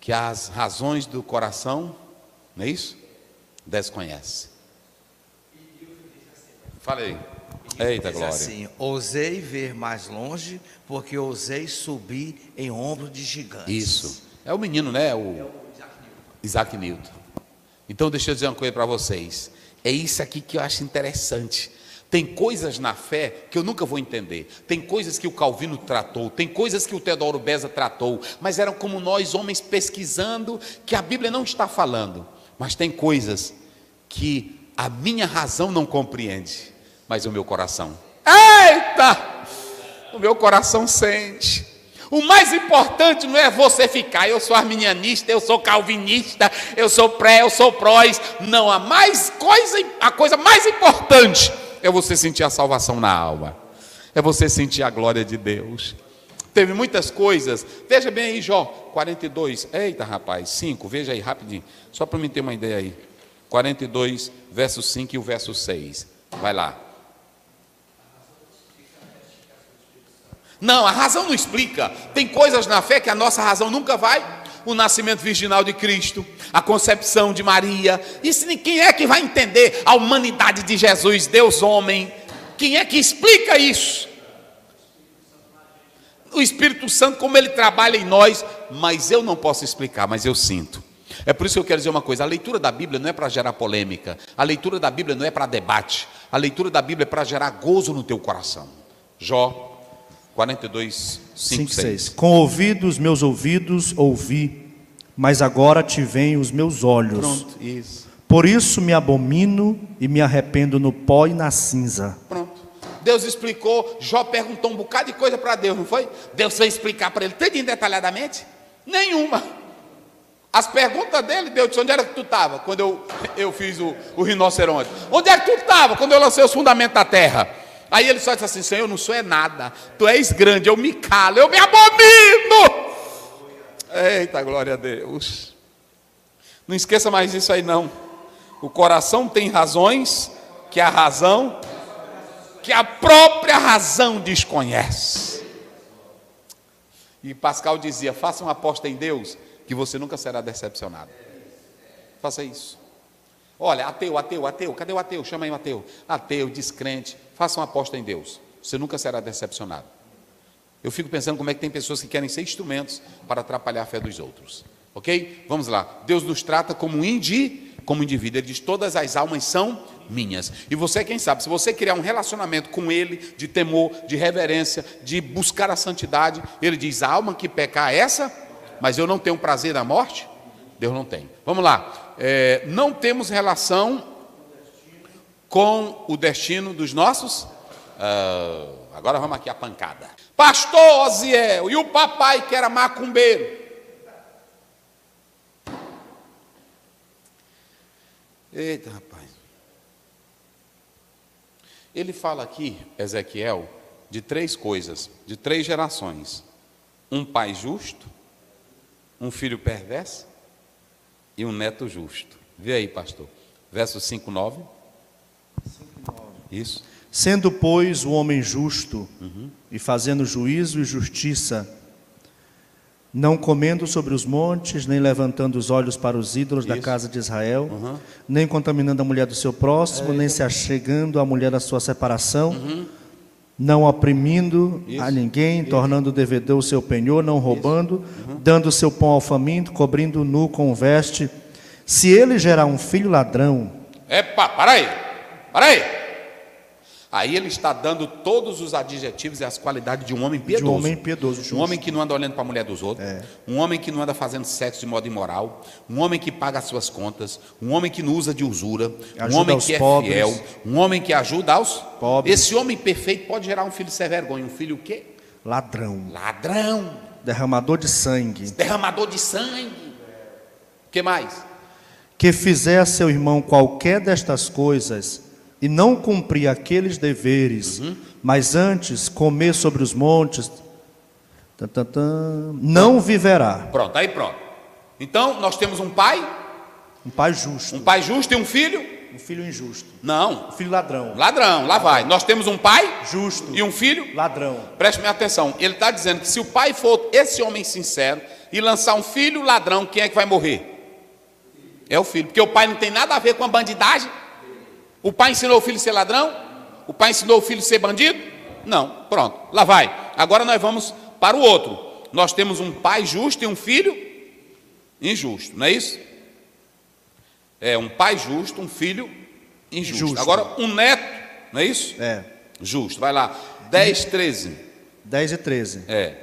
que as razões do coração, não é isso? Desconhece. Falei. Eita diz glória. Assim, ousei ver mais longe, porque ousei subir em ombro de gigantes. Isso. É o menino, né? O Isaac Newton. Então deixa eu dizer uma coisa para vocês. É isso aqui que eu acho interessante. Tem coisas na fé que eu nunca vou entender. Tem coisas que o Calvino tratou, tem coisas que o Teodoro Beza tratou, mas eram como nós, homens, pesquisando, que a Bíblia não está falando. Mas tem coisas que a minha razão não compreende, mas o meu coração. Eita! O meu coração sente. O mais importante não é você ficar, eu sou arminianista, eu sou calvinista, eu sou pré, eu sou prós. Não, a coisa mais importante é você sentir a salvação na alma. É você sentir a glória de Deus. Teve muitas coisas. Veja bem aí, Jó 42. Eita, rapaz, 5, veja aí rapidinho. Só para mim ter uma ideia aí. 42, verso 5 e o verso 6. Vai lá. Não, a razão não explica. Tem coisas na fé que a nossa razão nunca vai. O nascimento virginal de Cristo, a concepção de Maria. Isso quem é que vai entender? A humanidade de Jesus, Deus homem. Quem é que explica isso? O Espírito Santo, como ele trabalha em nós. Mas eu não posso explicar, mas eu sinto. É por isso que eu quero dizer uma coisa: a leitura da Bíblia não é para gerar polêmica. A leitura da Bíblia não é para debate. A leitura da Bíblia é para gerar gozo no teu coração. Jó 42, 5, 6. Com ouvidos, meus ouvidos ouvi, mas agora te veem os meus olhos. Pronto, isso. Por isso me abomino e me arrependo no pó e na cinza. Pronto. Deus explicou, Jó perguntou um bocado de coisa para Deus, não foi? Deus foi explicar para ele tudo detalhadamente? Nenhuma. As perguntas dele, Deus disse: onde era que tu estava quando eu fiz o rinoceronte? Onde é que tu estava quando eu lancei os fundamentos da terra? Aí ele só disse assim: Senhor, eu não sou nada, tu és grande, eu me calo, eu me abomino. Eita, glória a Deus. Não esqueça mais disso aí não. O coração tem razões que a própria razão desconhece. E Pascal dizia: faça uma aposta em Deus, que você nunca será decepcionado. Faça isso. Olha, ateu, cadê o ateu? Chama aí o ateu. Ateu, descrente, faça uma aposta em Deus. Você nunca será decepcionado. Eu fico pensando como é que tem pessoas que querem ser instrumentos para atrapalhar a fé dos outros. Ok? Vamos lá. Deus nos trata como indivíduo. Ele diz: todas as almas são minhas. E você, quem sabe, se você criar um relacionamento com Ele, de temor, de reverência, de buscar a santidade, Ele diz: a alma que pecar essa, mas eu não tenho prazer na morte. Deus não tem. Vamos lá. Não temos relação com o destino dos nossos. Agora vamos aqui a pancada. Pastor Osiel e o papai que era macumbeiro. Eita, rapaz. Ele fala aqui, Ezequiel, de 3 coisas, de 3 gerações: um pai justo, um filho perverso e um neto justo. Vê aí, pastor. Verso 5, 9. Isso. Sendo, pois, o homem justo, e fazendo juízo e justiça, não comendo sobre os montes, nem levantando os olhos para os ídolos da casa de Israel, nem contaminando a mulher do seu próximo, nem se achegando à mulher da sua separação, não oprimindo a ninguém, tornando devedor o seu penhor, não roubando, dando o seu pão ao faminto, cobrindo o nu com veste. Se ele gerar um filho ladrão... Epa, para aí. Aí ele está dando todos os adjetivos e as qualidades de um homem piedoso. De um homem piedoso, justo. Um homem que não anda olhando para a mulher dos outros. Um homem que não anda fazendo sexo de modo imoral. Um homem que paga as suas contas. Um homem que não usa de usura. Um homem que é fiel. Um homem que ajuda aos pobres. Esse homem perfeito pode gerar um filho sem vergonha. Um filho o quê? Ladrão. Derramador de sangue. O que mais? Que fizer a seu irmão qualquer destas coisas e não cumprir aqueles deveres, mas antes comer sobre os montes, não viverá. Pronto. Então, nós temos um pai justo. Um pai justo e um filho? Um filho injusto. Não. Um filho ladrão. Lá vai. Nós temos um pai justo e um filho ladrão. Preste atenção. Ele está dizendo que se o pai for esse homem sincero e lançar um filho ladrão, quem é que vai morrer? É o filho. Porque o pai não tem nada a ver com a bandidagem. O pai ensinou o filho a ser ladrão? O pai ensinou o filho a ser bandido? Não. Pronto. Lá vai. Agora nós vamos para o outro. Nós temos um pai justo e um filho injusto. Não é isso? É um pai justo, um filho injusto. Agora, um neto não é isso? É. Justo, vai lá. 10, 13. 10 e 13. É.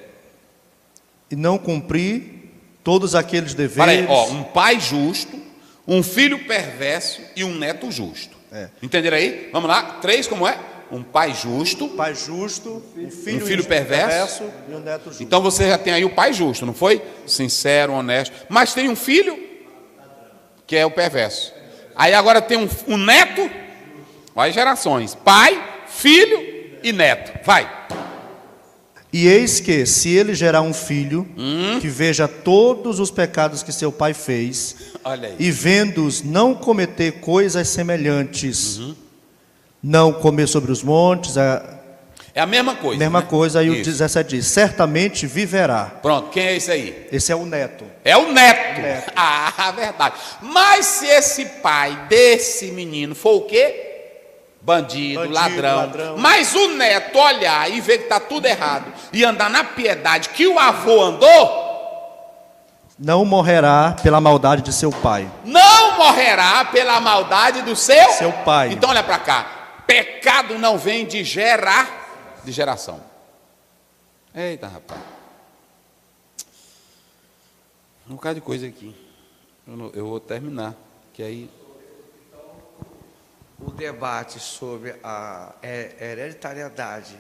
E não cumprir todos aqueles deveres. Para aí, ó, um pai justo, um filho perverso e um neto justo. É. Entenderam aí? Vamos lá. 3, como é? Um pai justo. Pai justo, um filho perverso e um neto justo. Então você já tem aí o pai justo, não foi? Sincero, honesto. Mas tem um filho que é o perverso. Aí agora tem um neto. Olha as gerações. Pai, filho e neto. Vai. E eis que, se ele gerar um filho, que veja todos os pecados que seu pai fez, Olha aí. e vendo-os não cometer coisas semelhantes, não comer sobre os montes, É a mesma coisa. mesma né? coisa, aí o Isso. 17 diz, certamente viverá. Pronto, quem é esse aí? Esse é o neto. É o neto. Neto. Ah, verdade. Mas se esse pai desse menino for o quê? Bandido, ladrão. Mas o neto olhar e ver que está tudo errado e andar na piedade que o avô andou, Não morrerá pela maldade de seu pai. não morrerá pela maldade do seu pai. Então olha para cá. Pecado não vem de geração. Eita, rapaz. Um bocado de coisa aqui. Eu vou terminar, que aí... O debate sobre a hereditariedade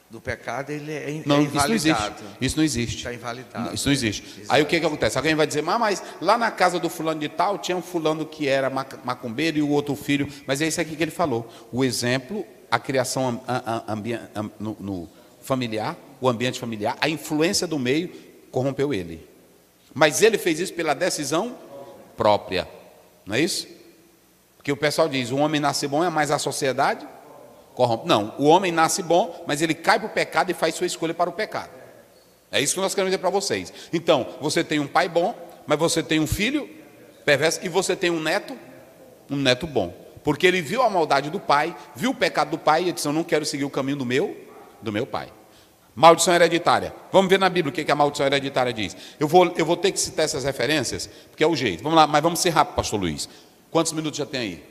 do pecado, ele é Não, isso não existe. invalidado. Isso não existe. Está invalidado. Não, isso não existe. Aí o que acontece? Alguém vai dizer, mas lá na casa do fulano de tal, tinha um fulano que era macumbeiro e o outro filho. Mas é isso aqui que ele falou. O exemplo, a criação no familiar, o ambiente familiar, a influência do meio corrompeu ele. Mas ele fez isso pela decisão própria. Não é isso? Porque o pessoal diz, o homem nasce bom, mas a sociedade corrompe. Não, o homem nasce bom, mas ele cai para o pecado e faz sua escolha para o pecado. É isso que nós queremos dizer para vocês. Então, você tem um pai bom, mas você tem um filho perverso e você tem um neto bom. Porque ele viu a maldade do pai, viu o pecado do pai e disse, eu não quero seguir o caminho do meu pai. Maldição hereditária. Vamos ver na Bíblia o que a maldição hereditária diz. Eu vou ter que citar essas referências, porque é o jeito. Vamos lá, mas vamos ser rápido, pastor Luiz. Quantos minutos já tem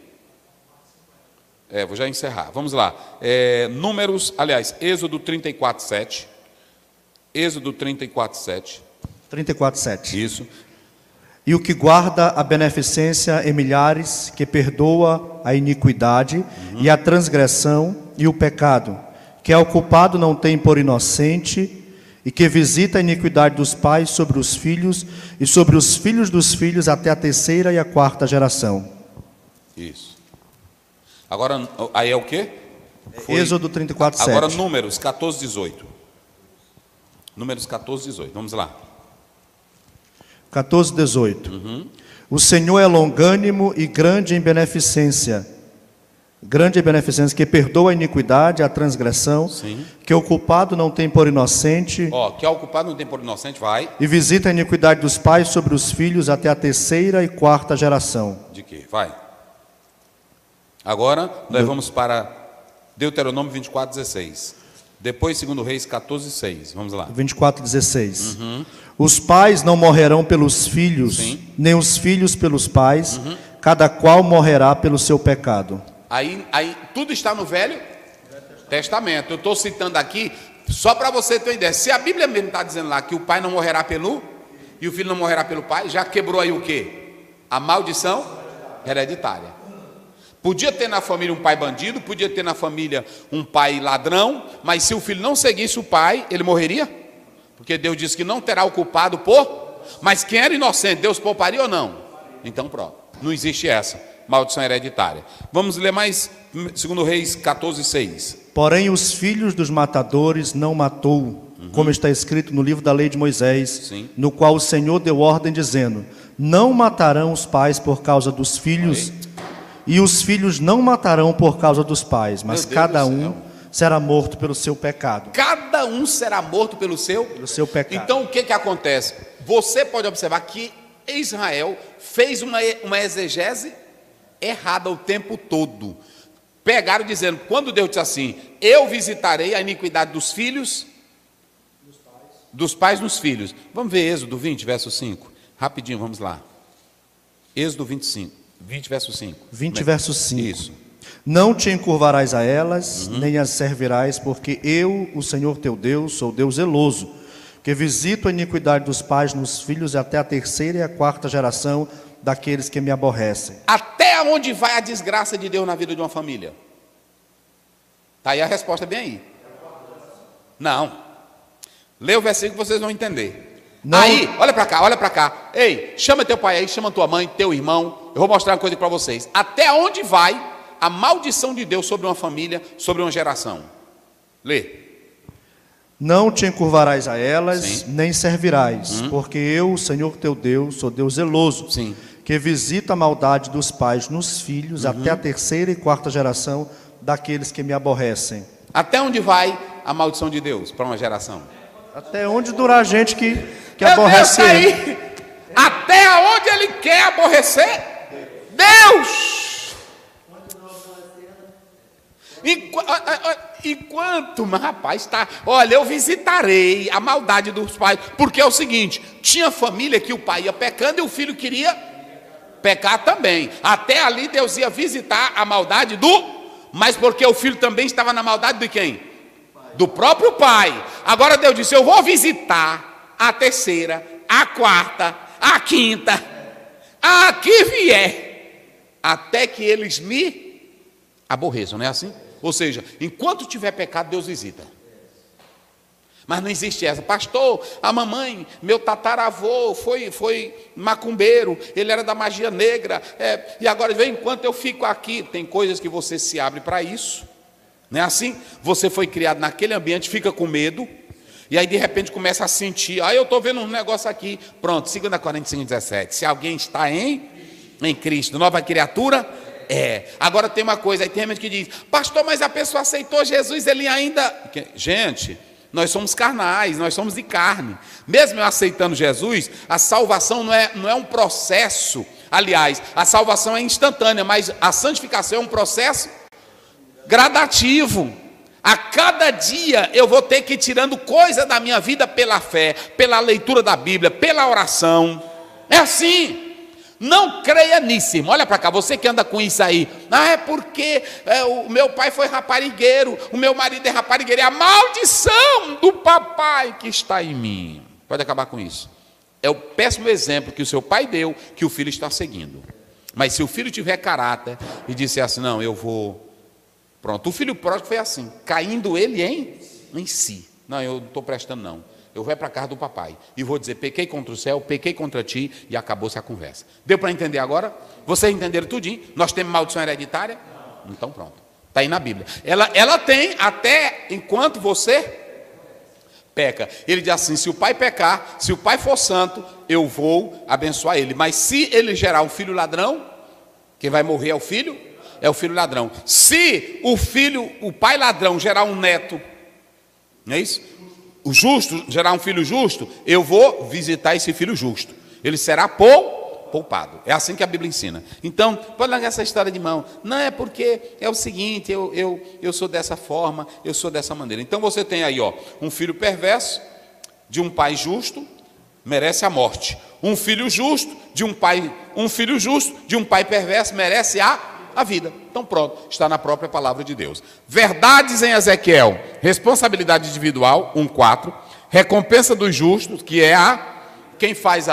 aí? Vou já encerrar. Vamos lá. Números, aliás, Êxodo 34, 7. Êxodo 34, 7. 34, 7. Isso. E o que guarda a beneficência em milhares, que perdoa a iniquidade e a transgressão e o pecado, que ao culpado não tem por inocente, e que visita a iniquidade dos pais sobre os filhos e sobre os filhos dos filhos até a 3ª e a 4ª geração. Isso. Agora, aí é o quê? Êxodo 34, 7. Agora Números 14, 18. Números 14, 18. Vamos lá. 14, 18. O Senhor é longânimo e grande em beneficência. Grande em beneficência, que perdoa a iniquidade, a transgressão, Sim. que o culpado não tem por inocente, Que ao culpado não tem por inocente, vai. e visita a iniquidade dos pais sobre os filhos até a 3ª e 4ª geração. De quê? Vai. Agora, nós vamos para Deuteronômio 24, 16. Depois, 2 Reis 14, 6. Vamos lá. 24, 16. Os pais não morrerão pelos filhos, Sim. nem os filhos pelos pais, cada qual morrerá pelo seu pecado. Aí tudo está no Velho Testamento. Eu estou citando aqui só para você ter uma ideia. Se a Bíblia mesmo está dizendo lá que o pai não morrerá e o filho não morrerá pelo pai, já quebrou aí o quê? A maldição hereditária. Podia ter na família um pai bandido, podia ter na família um pai ladrão, mas se o filho não seguisse o pai, ele morreria? Porque Deus disse que não terá o culpado mas quem era inocente, Deus pouparia ou não? Então pronto, não existe essa maldição hereditária. Vamos ler mais 2 Reis 14, 6. Porém os filhos dos matadores não matou, como está escrito no livro da lei de Moisés, Sim. no qual o Senhor deu ordem dizendo, não matarão os pais por causa dos filhos, e os filhos não matarão por causa dos pais, mas cada um será morto pelo seu pecado. Cada um será morto pelo seu pecado. Então o que acontece? Você pode observar que Israel fez uma exegese errada o tempo todo. Pegaram dizendo, quando Deus disse assim, eu visitarei a iniquidade dos filhos, dos pais nos filhos. Vamos ver Êxodo 20, verso 5. Rapidinho, vamos lá. Êxodo 20, verso 5. 20, verso 5. Isso. Não te encurvarás a elas, nem as servirás, porque eu, o Senhor teu Deus, sou Deus zeloso, que visito a iniquidade dos pais nos filhos e até a terceira e a quarta geração daqueles que me aborrecem. Até onde vai a desgraça de Deus na vida de uma família? Está aí a resposta bem aí. Não. Lê o versículo que vocês vão entender. Não. Aí, olha para cá, olha para cá. Ei, chama teu pai aí, chama tua mãe, teu irmão. Eu vou mostrar uma coisa para vocês. Até onde vai a maldição de Deus sobre uma família, sobre uma geração? Lê. Não te encurvarás a elas, Sim. nem servirás, porque eu, o Senhor teu Deus, sou Deus zeloso, Sim. que visita a maldade dos pais nos filhos, até a terceira e quarta geração daqueles que me aborrecem. Até onde vai a maldição de Deus para uma geração? Até onde durar a gente que Meu aborrece Deus, ele. aí. Até onde ele quer aborrecer? Deus! Enquanto, mas rapaz, tá. Olha, eu visitarei a maldade dos pais, porque é o seguinte: tinha família que o pai ia pecando e o filho queria pecar também. Até ali Deus ia visitar a maldade mas porque o filho também estava na maldade de quem? Do próprio pai. Agora Deus disse: eu vou visitar a terceira, a quarta, a quinta, a que vier, até que eles me aborreçam, não é assim? Ou seja, enquanto tiver pecado, Deus visita. Mas não existe essa. Pastor, a mamãe, meu tataravô foi macumbeiro, ele era da magia negra, e agora vem, enquanto eu fico aqui, tem coisas que você se abre para isso, não é assim? Você foi criado naquele ambiente, fica com medo, e aí de repente começa a sentir, eu estou vendo um negócio aqui, pronto, 2 Coríntios 5:17, se alguém está em Cristo, nova criatura, agora tem uma coisa, aí tem gente que diz: pastor, mas a pessoa aceitou Jesus, ele ainda... Gente, nós somos carnais, nós somos de carne. Mesmo eu aceitando Jesus, a salvação não é um processo. Aliás, a salvação é instantânea, mas a santificação é um processo gradativo. A cada dia eu vou ter que ir tirando coisa da minha vida pela fé, pela leitura da Bíblia, pela oração. É assim. Não creia nisso, irmão. Olha para cá, você que anda com isso aí. É porque o meu pai foi raparigueiro, o meu marido é raparigueiro. É a maldição do papai que está em mim. Pode acabar com isso. É o péssimo exemplo que o seu pai deu, que o filho está seguindo. Mas se o filho tiver caráter e disser assim: não, eu vou... Pronto, o filho pródigo foi assim, caindo ele em si. Não, eu não estou prestando não. Eu vou para a casa do papai e vou dizer: pequei contra o céu, pequei contra ti, e acabou-se a conversa. Deu para entender agora? Vocês entenderam tudinho? Nós temos maldição hereditária? Então pronto, está aí na Bíblia. Ela tem até enquanto você peca. Ele diz assim: se o pai pecar, se o pai for santo, eu vou abençoar ele. Mas se ele gerar um filho ladrão, quem vai morrer é o filho ladrão. Se o pai ladrão gerar um neto, não é isso? O justo gerar um filho justo, eu vou visitar esse filho justo. Ele será poupado. É assim que a Bíblia ensina. Então, pode largar essa história de mão. Não é porque é o seguinte, eu sou dessa forma, eu sou dessa maneira. Então você tem aí, um filho perverso de um pai justo merece a morte. Um filho justo de um pai perverso merece a vida. Então pronto, está na própria palavra de Deus. Verdades em Ezequiel: responsabilidade individual, 1:4. Recompensa dos justos, que é quem faz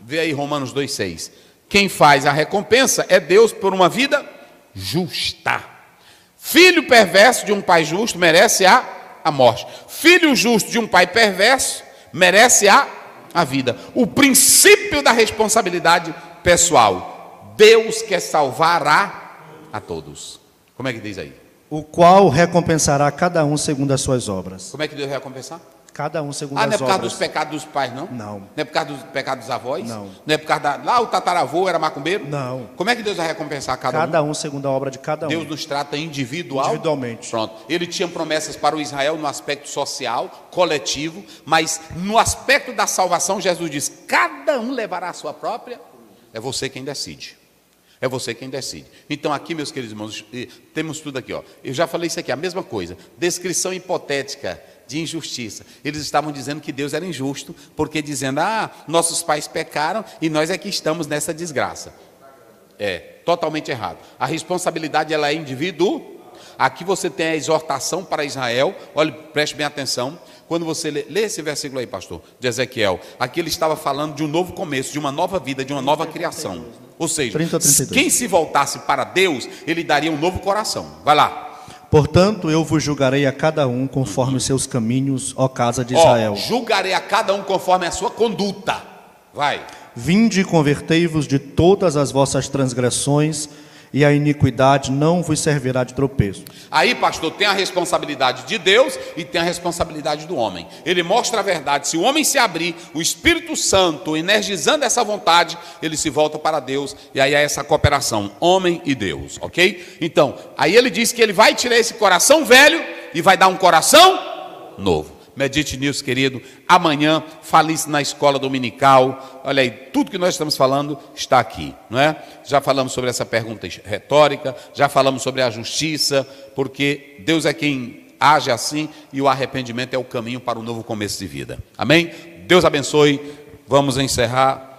vê aí Romanos 2:6. Quem faz a recompensa é Deus por uma vida justa. Filho perverso de um pai justo merece a morte. Filho justo de um pai perverso merece a vida. O princípio da responsabilidade pessoal: Deus quer salvar a todos. Como é que diz aí? O qual recompensará cada um segundo as suas obras. Como é que Deus vai recompensar? Cada um segundo Não é as por causa obras. dos pecados dos pais, não? Não. Não é por causa dos pecados dos avós? Não. Não é por causa lá o tataravô era macumbeiro? Não. Como é que Deus vai recompensar cada um? Cada um segundo a obra de cada um. Deus nos trata individualmente. Pronto. Ele tinha promessas para o Israel no aspecto social, coletivo, mas no aspecto da salvação, Jesus diz: cada um levará a sua própria. É você quem decide. É você quem decide. Então aqui, meus queridos irmãos, temos tudo aqui. Eu já falei isso aqui, a mesma coisa. Descrição hipotética de injustiça. Eles estavam dizendo que Deus era injusto, porque dizendo: nossos pais pecaram e nós é que estamos nessa desgraça. totalmente errado. A responsabilidade ela é individual. Aqui você tem a exortação para Israel. Olha, preste bem atenção. Quando você lê esse versículo aí, pastor, de Ezequiel, aqui ele estava falando de um novo começo, de uma nova vida, de uma nova criação. Ou seja, 30-32. quem se voltasse para Deus, ele daria um novo coração. Vai lá. Portanto, eu vos julgarei a cada um conforme os seus caminhos, ó casa de Israel. Julgarei a cada um conforme a sua conduta. Vai. Vinde e convertei-vos de todas as vossas transgressões, e a iniquidade não vos servirá de tropeço. Aí, pastor, tem a responsabilidade de Deus e tem a responsabilidade do homem. Ele mostra a verdade. Se o homem se abrir, o Espírito Santo, energizando essa vontade, ele se volta para Deus. E aí é essa cooperação, homem e Deus, ok? Então, aí ele diz que ele vai tirar esse coração velho e vai dar um coração novo. Medite nisso, querido. Amanhã, fale isso na escola dominical. Olha aí, tudo que nós estamos falando está aqui, não é? Já falamos sobre essa pergunta retórica, já falamos sobre a justiça, porque Deus é quem age assim e o arrependimento é o caminho para um novo começo de vida. Amém? Deus abençoe. Vamos encerrar.